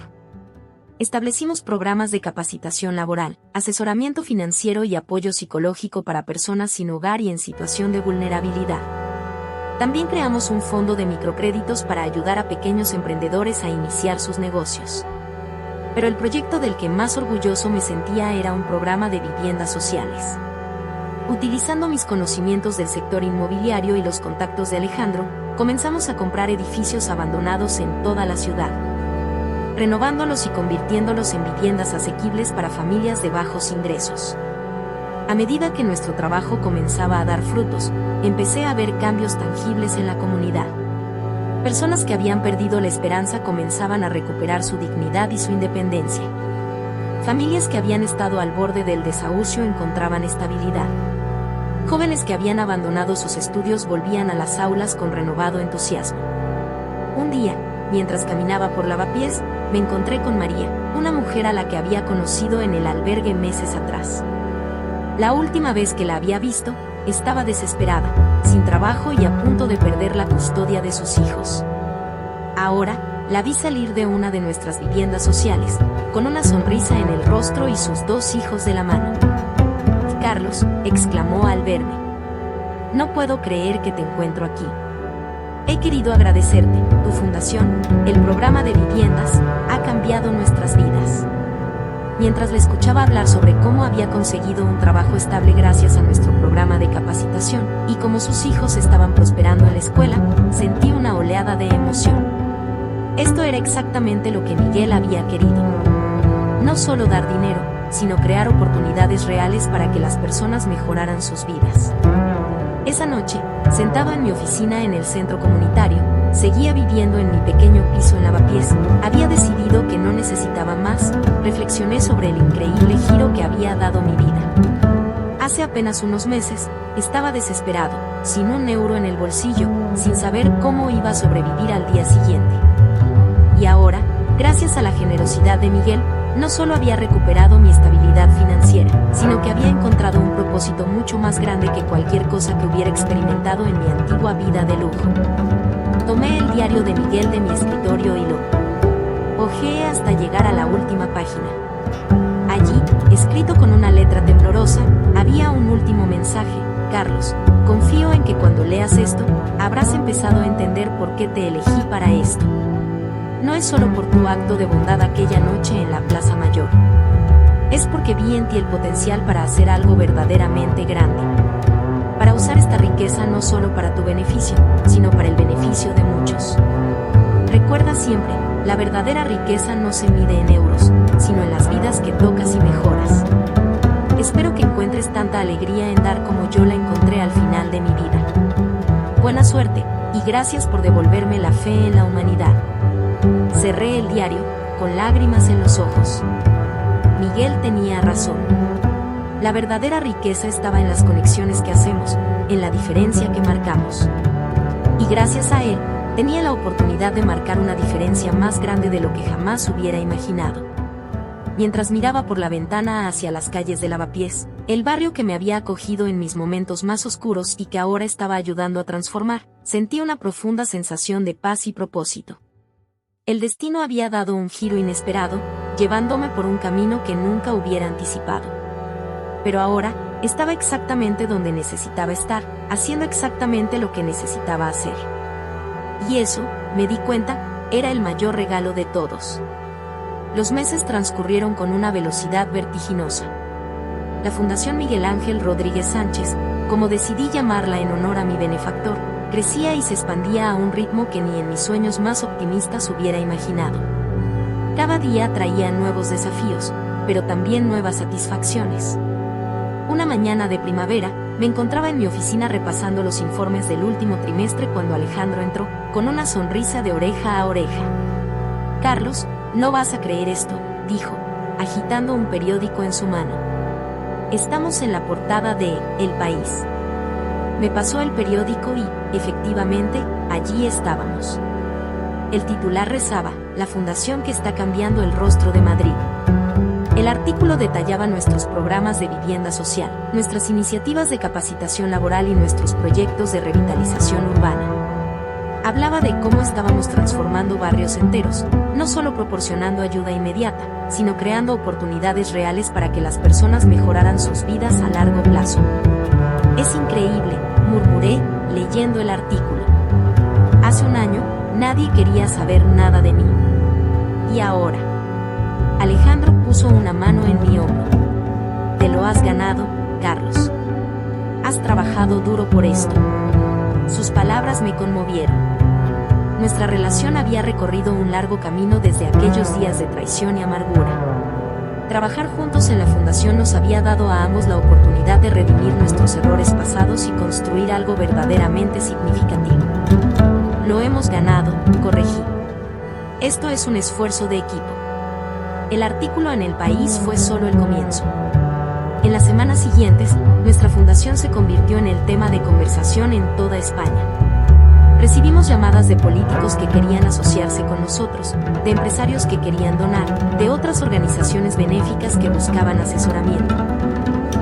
Establecimos programas de capacitación laboral, asesoramiento financiero y apoyo psicológico para personas sin hogar y en situación de vulnerabilidad. También creamos un fondo de microcréditos para ayudar a pequeños emprendedores a iniciar sus negocios. Pero el proyecto del que más orgulloso me sentía era un programa de viviendas sociales. Utilizando mis conocimientos del sector inmobiliario y los contactos de Alejandro, comenzamos a comprar edificios abandonados en toda la ciudad, renovándolos y convirtiéndolos en viviendas asequibles para familias de bajos ingresos. A medida que nuestro trabajo comenzaba a dar frutos, empecé a ver cambios tangibles en la comunidad. Personas que habían perdido la esperanza comenzaban a recuperar su dignidad y su independencia. Familias que habían estado al borde del desahucio encontraban estabilidad. Jóvenes que habían abandonado sus estudios volvían a las aulas con renovado entusiasmo. Un día, mientras caminaba por Lavapiés, me encontré con María, una mujer a la que había conocido en el albergue meses atrás. La última vez que la había visto, estaba desesperada, sin trabajo y a punto de perder la custodia de sus hijos. Ahora, la vi salir de una de nuestras viviendas sociales, con una sonrisa en el rostro y sus 2 hijos de la mano. «Carlos», exclamó al verme. «No puedo creer que te encuentro aquí. He querido agradecerte, tu fundación, el programa de viviendas, ha cambiado nuestras vidas». Mientras le escuchaba hablar sobre cómo había conseguido un trabajo estable gracias a nuestro programa de capacitación, y cómo sus hijos estaban prosperando en la escuela, sentí una oleada de emoción. Esto era exactamente lo que Miguel había querido. no solo dar dinero, sino crear oportunidades reales para que las personas mejoraran sus vidas. Esa noche, sentado en mi oficina en el centro comunitario, seguía viviendo en mi pequeño piso en Lavapiés. Había decidido que no necesitaba más. Reflexioné sobre el increíble giro que había dado mi vida. Hace apenas unos meses, estaba desesperado, sin un euro en el bolsillo, sin saber cómo iba a sobrevivir al día siguiente. Y ahora, gracias a la generosidad de Miguel, no solo había recuperado mi estabilidad financiera, sino que había encontrado un propósito mucho más grande que cualquier cosa que hubiera experimentado en mi antigua vida de lujo. Tomé el diario de Miguel de mi escritorio y lo hojeé hasta llegar a la última página. Allí, escrito con una letra temblorosa, había un último mensaje: Carlos, confío en que cuando leas esto, habrás empezado a entender por qué te elegí para esto. No es solo por tu acto de bondad aquella noche en la Plaza Mayor. Es porque vi en ti el potencial para hacer algo verdaderamente grande. Para usar esta riqueza no solo para tu beneficio, sino para el beneficio de muchos. Recuerda siempre, la verdadera riqueza no se mide en euros, sino en las vidas que tocas y mejoras. Espero que encuentres tanta alegría en dar como yo la encontré al final de mi vida. Buena suerte, y gracias por devolverme la fe en la humanidad. Cerré el diario, con lágrimas en los ojos. Miguel tenía razón. La verdadera riqueza estaba en las conexiones que hacemos, en la diferencia que marcamos. Y gracias a él, tenía la oportunidad de marcar una diferencia más grande de lo que jamás hubiera imaginado. Mientras miraba por la ventana hacia las calles de Lavapiés, el barrio que me había acogido en mis momentos más oscuros y que ahora estaba ayudando a transformar, sentí una profunda sensación de paz y propósito. El destino había dado un giro inesperado, llevándome por un camino que nunca hubiera anticipado. Pero ahora, estaba exactamente donde necesitaba estar, haciendo exactamente lo que necesitaba hacer. Y eso, me di cuenta, era el mayor regalo de todos. Los meses transcurrieron con una velocidad vertiginosa. La Fundación Miguel Ángel Rodríguez Sánchez, como decidí llamarla en honor a mi benefactor, crecía y se expandía a un ritmo que ni en mis sueños más optimistas hubiera imaginado. Cada día traía nuevos desafíos, pero también nuevas satisfacciones. Una mañana de primavera, me encontraba en mi oficina repasando los informes del último trimestre cuando Alejandro entró, con una sonrisa de oreja a oreja. Carlos, no vas a creer esto, dijo, agitando un periódico en su mano. Estamos en la portada de El País. Me pasó el periódico y, efectivamente, allí estábamos. El titular rezaba: la fundación que está cambiando el rostro de Madrid. El artículo detallaba nuestros programas de vivienda social, nuestras iniciativas de capacitación laboral y nuestros proyectos de revitalización urbana. Hablaba de cómo estábamos transformando barrios enteros, no solo proporcionando ayuda inmediata, sino creando oportunidades reales para que las personas mejoraran sus vidas a largo plazo. Es increíble, murmuré, leyendo el artículo. Hace un año, nadie quería saber nada de mí. ¿Y ahora? Alejandro puso una mano en mi hombro. Te lo has ganado, Carlos. Has trabajado duro por esto. Sus palabras me conmovieron. Nuestra relación había recorrido un largo camino desde aquellos días de traición y amargura. Trabajar juntos en la fundación nos había dado a ambos la oportunidad de redimir nuestros errores pasados y construir algo verdaderamente significativo. Lo hemos ganado, corregí. Esto es un esfuerzo de equipo. El artículo en El País fue solo el comienzo. En las semanas siguientes, nuestra fundación se convirtió en el tema de conversación en toda España. Recibimos llamadas de políticos que querían asociarse con nosotros, de empresarios que querían donar, de otras organizaciones benéficas que buscaban asesoramiento.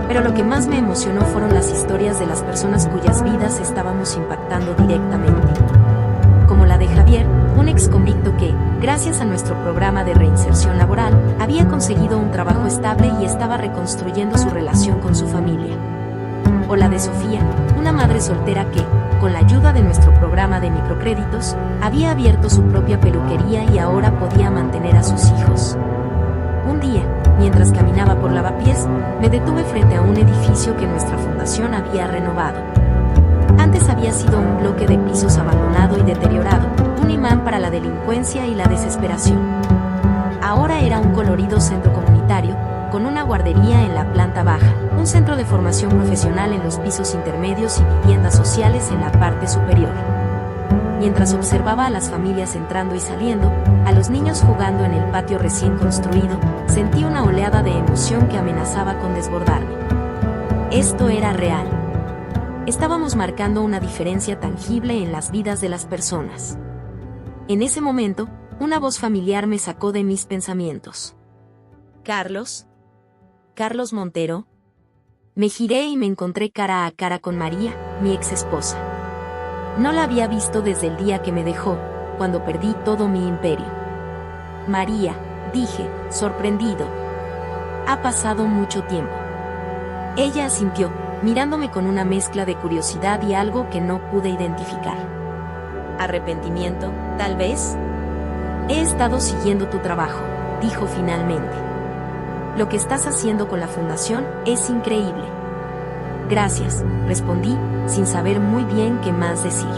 Pero lo que más me emocionó fueron las historias de las personas cuyas vidas estábamos impactando directamente. Como la de Javier, un ex convicto que, gracias a nuestro programa de reinserción laboral, había conseguido un trabajo estable y estaba reconstruyendo su relación con su familia. O la de Sofía, una madre soltera que, con la ayuda de nuestro programa de microcréditos, había abierto su propia peluquería y ahora podía mantener a sus hijos. Un día, mientras caminaba por Lavapiés, me detuve frente a un edificio que nuestra fundación había renovado. Antes había sido un bloque de pisos abandonado y deteriorado, un imán para la delincuencia y la desesperación. Ahora era un colorido centro comunitario, con una guardería en la planta baja, un centro de formación profesional en los pisos intermedios y viviendas sociales en la parte superior. Mientras observaba a las familias entrando y saliendo, a los niños jugando en el patio recién construido, sentí una oleada de emoción que amenazaba con desbordarme. Esto era real. Estábamos marcando una diferencia tangible en las vidas de las personas. En ese momento, una voz familiar me sacó de mis pensamientos. ¿Carlos? ¿Carlos Montero? Me giré y me encontré cara a cara con María, mi ex esposa. No la había visto desde el día que me dejó, cuando perdí todo mi imperio. María, dije, sorprendido. Ha pasado mucho tiempo. Ella asintió, mirándome con una mezcla de curiosidad y algo que no pude identificar. ¿Arrepentimiento, tal vez? He estado siguiendo tu trabajo, dijo finalmente. Lo que estás haciendo con la fundación es increíble. Gracias, respondí, sin saber muy bien qué más decir.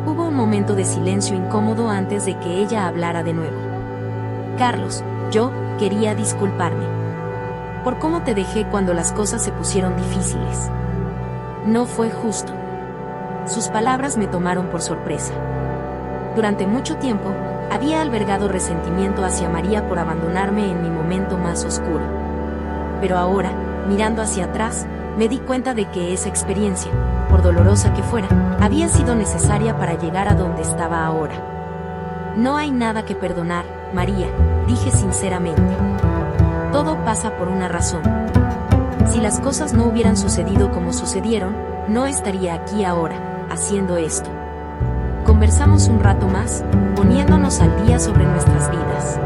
Hubo un momento de silencio incómodo antes de que ella hablara de nuevo. Carlos, yo quería disculparme por cómo te dejé cuando las cosas se pusieron difíciles. No fue justo. Sus palabras me tomaron por sorpresa. Durante mucho tiempo, había albergado resentimiento hacia María por abandonarme en mi momento más oscuro. Pero ahora, mirando hacia atrás, me di cuenta de que esa experiencia, por dolorosa que fuera, había sido necesaria para llegar a donde estaba ahora. No hay nada que perdonar, María, dije sinceramente. Todo pasa por una razón. Si las cosas no hubieran sucedido como sucedieron, no estaría aquí ahora, haciendo esto. Conversamos un rato más, poniéndonos al día sobre nuestras vidas.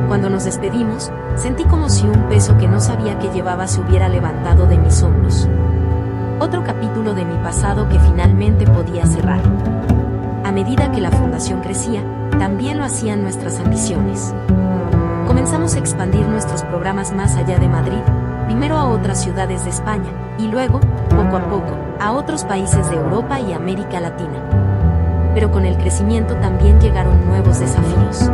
Cuando nos despedimos, sentí como si un peso que no sabía que llevaba se hubiera levantado de mis hombros. Otro capítulo de mi pasado que finalmente podía cerrar. A medida que la fundación crecía, también lo hacían nuestras ambiciones. Comenzamos a expandir nuestros programas más allá de Madrid, primero a otras ciudades de España, y luego, poco a poco, a otros países de Europa y América Latina. Pero con el crecimiento también llegaron nuevos desafíos.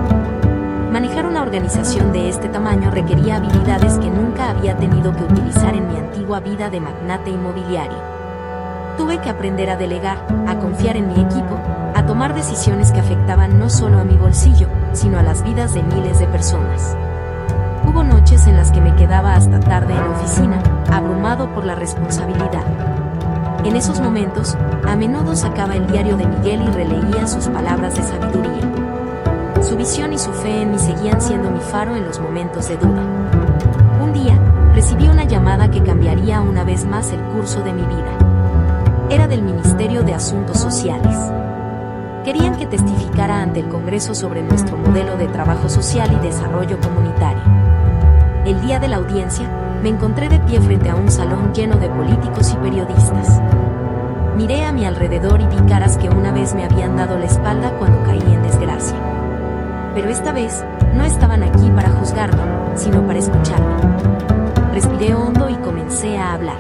Manejar una organización de este tamaño requería habilidades que nunca había tenido que utilizar en mi antigua vida de magnate inmobiliario. Tuve que aprender a delegar, a confiar en mi equipo, a tomar decisiones que afectaban no solo a mi bolsillo, sino a las vidas de miles de personas. Hubo noches en las que me quedaba hasta tarde en la oficina, abrumado por la responsabilidad. En esos momentos, a menudo sacaba el diario de Miguel y releía sus palabras de sabiduría. Su visión y su fe en mí seguían siendo mi faro en los momentos de duda. Un día, recibí una llamada que cambiaría una vez más el curso de mi vida. Era del Ministerio de Asuntos Sociales. Querían que testificara ante el Congreso sobre nuestro modelo de trabajo social y desarrollo comunitario. El día de la audiencia, me encontré de pie frente a un salón lleno de políticos y periodistas. Miré a mi alrededor y vi caras que una vez me habían dado la espalda cuando caí en desgracia. Pero esta vez, no estaban aquí para juzgarme, sino para escucharme. Respiré hondo y comencé a hablar.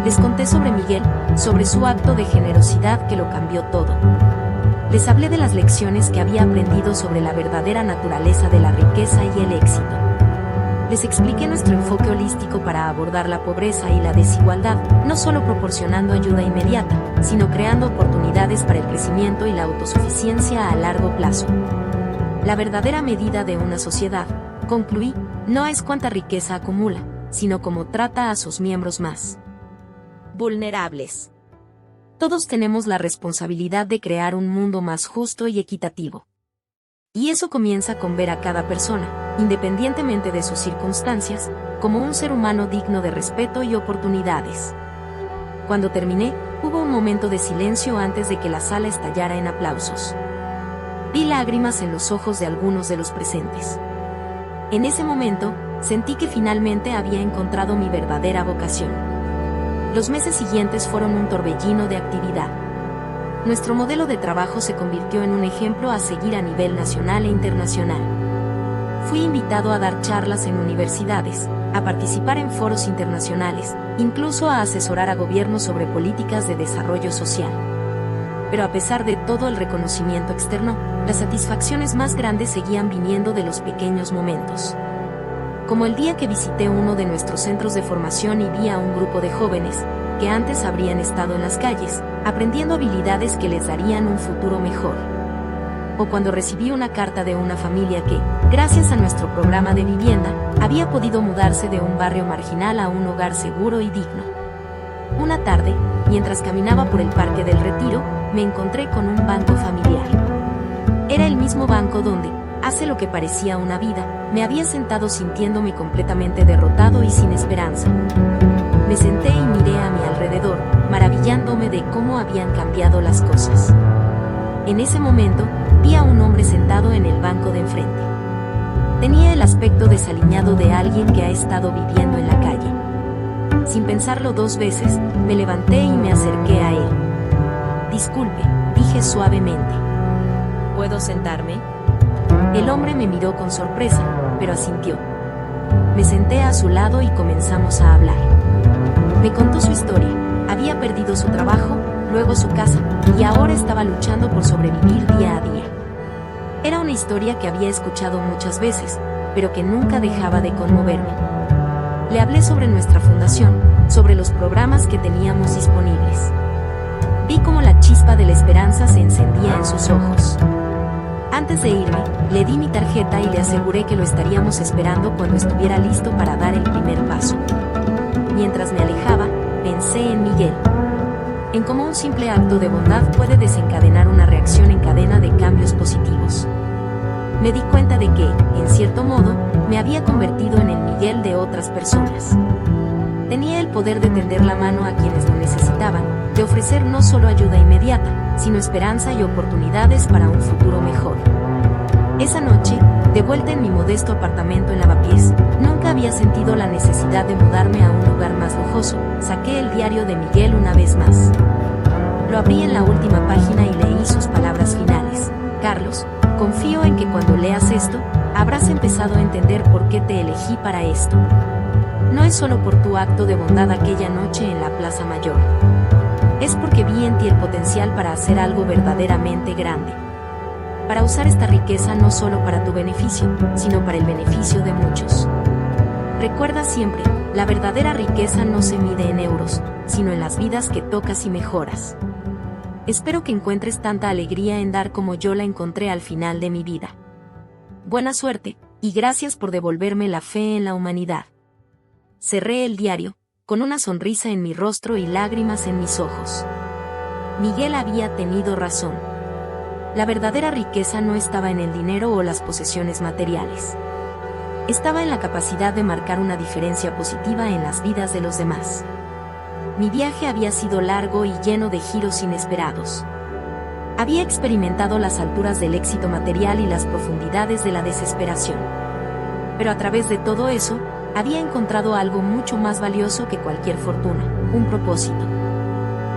Les conté sobre Miguel, sobre su acto de generosidad que lo cambió todo. Les hablé de las lecciones que había aprendido sobre la verdadera naturaleza de la riqueza y el éxito. Les expliqué nuestro enfoque holístico para abordar la pobreza y la desigualdad, no solo proporcionando ayuda inmediata, sino creando oportunidades para el crecimiento y la autosuficiencia a largo plazo. La verdadera medida de una sociedad, concluí, no es cuánta riqueza acumula, sino cómo trata a sus miembros más vulnerables. Todos tenemos la responsabilidad de crear un mundo más justo y equitativo. Y eso comienza con ver a cada persona, independientemente de sus circunstancias, como un ser humano digno de respeto y oportunidades. Cuando terminé, hubo un momento de silencio antes de que la sala estallara en aplausos. Vi lágrimas en los ojos de algunos de los presentes. En ese momento, sentí que finalmente había encontrado mi verdadera vocación. Los meses siguientes fueron un torbellino de actividad. Nuestro modelo de trabajo se convirtió en un ejemplo a seguir a nivel nacional e internacional. Fui invitado a dar charlas en universidades, a participar en foros internacionales, incluso a asesorar a gobiernos sobre políticas de desarrollo social. Pero a pesar de todo el reconocimiento externo, las satisfacciones más grandes seguían viniendo de los pequeños momentos. Como el día que visité uno de nuestros centros de formación y vi a un grupo de jóvenes, que antes habrían estado en las calles, aprendiendo habilidades que les darían un futuro mejor. O cuando recibí una carta de una familia que, gracias a nuestro programa de vivienda, había podido mudarse de un barrio marginal a un hogar seguro y digno. Una tarde, mientras caminaba por el Parque del Retiro, me encontré con un banco familiar. Era el mismo banco donde, hace lo que parecía una vida, me había sentado sintiéndome completamente derrotado y sin esperanza. Me senté y miré a mi alrededor, maravillándome de cómo habían cambiado las cosas. En ese momento, vi a un hombre sentado en el banco de enfrente. Tenía el aspecto desaliñado de alguien que ha estado viviendo en la calle. Sin pensarlo dos veces, me levanté y me acerqué a él. «Disculpe», dije suavemente. «¿Puedo sentarme?». El hombre me miró con sorpresa, pero asintió. Me senté a su lado y comenzamos a hablar. Me contó su historia. Había perdido su trabajo, luego su casa, y ahora estaba luchando por sobrevivir día a día. Era una historia que había escuchado muchas veces, pero que nunca dejaba de conmoverme. Le hablé sobre nuestra fundación, sobre los programas que teníamos disponibles. Vi cómo la chispa de la esperanza se encendía en sus ojos. Antes de irme, le di mi tarjeta y le aseguré que lo estaríamos esperando cuando estuviera listo para dar el primer paso. Mientras me alejaba, pensé en Miguel. En cómo un simple acto de bondad puede desencadenar una reacción en cadena de cambios positivos. Me di cuenta de que, en cierto modo, me había convertido en el Miguel de otras personas. Tenía el poder de tender la mano a quienes lo necesitaban, de ofrecer no solo ayuda inmediata, sino esperanza y oportunidades para un futuro mejor. Esa noche, de vuelta en mi modesto apartamento en Lavapiés, nunca había sentido la necesidad de mudarme a un lugar más lujoso. Saqué el diario de Miguel una vez más. Lo abrí en la última página y leí sus palabras finales. «Carlos, confío en que cuando leas esto, habrás empezado a entender por qué te elegí para esto. No es solo por tu acto de bondad aquella noche en la Plaza Mayor. Es porque vi en ti el potencial para hacer algo verdaderamente grande. Para usar esta riqueza no solo para tu beneficio, sino para el beneficio de muchos. Recuerda siempre, la verdadera riqueza no se mide en euros, sino en las vidas que tocas y mejoras. Espero que encuentres tanta alegría en dar como yo la encontré al final de mi vida. Buena suerte, y gracias por devolverme la fe en la humanidad». Cerré el diario, con una sonrisa en mi rostro y lágrimas en mis ojos. Miguel había tenido razón. La verdadera riqueza no estaba en el dinero o las posesiones materiales. Estaba en la capacidad de marcar una diferencia positiva en las vidas de los demás. Mi viaje había sido largo y lleno de giros inesperados. Había experimentado las alturas del éxito material y las profundidades de la desesperación. Pero a través de todo eso, había encontrado algo mucho más valioso que cualquier fortuna: un propósito.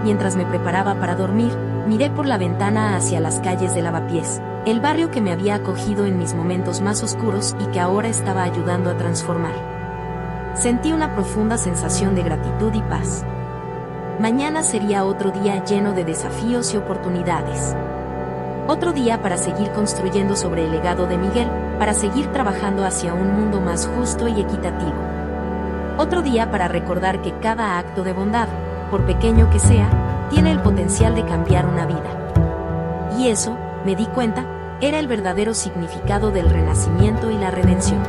Mientras me preparaba para dormir, miré por la ventana hacia las calles de Lavapiés, el barrio que me había acogido en mis momentos más oscuros y que ahora estaba ayudando a transformar. Sentí una profunda sensación de gratitud y paz. Mañana sería otro día lleno de desafíos y oportunidades. Otro día para seguir construyendo sobre el legado de Miguel, para seguir trabajando hacia un mundo más justo y equitativo. Otro día para recordar que cada acto de bondad, por pequeño que sea, tiene el potencial de cambiar una vida. Y eso, me di cuenta, era el verdadero significado del renacimiento y la redención.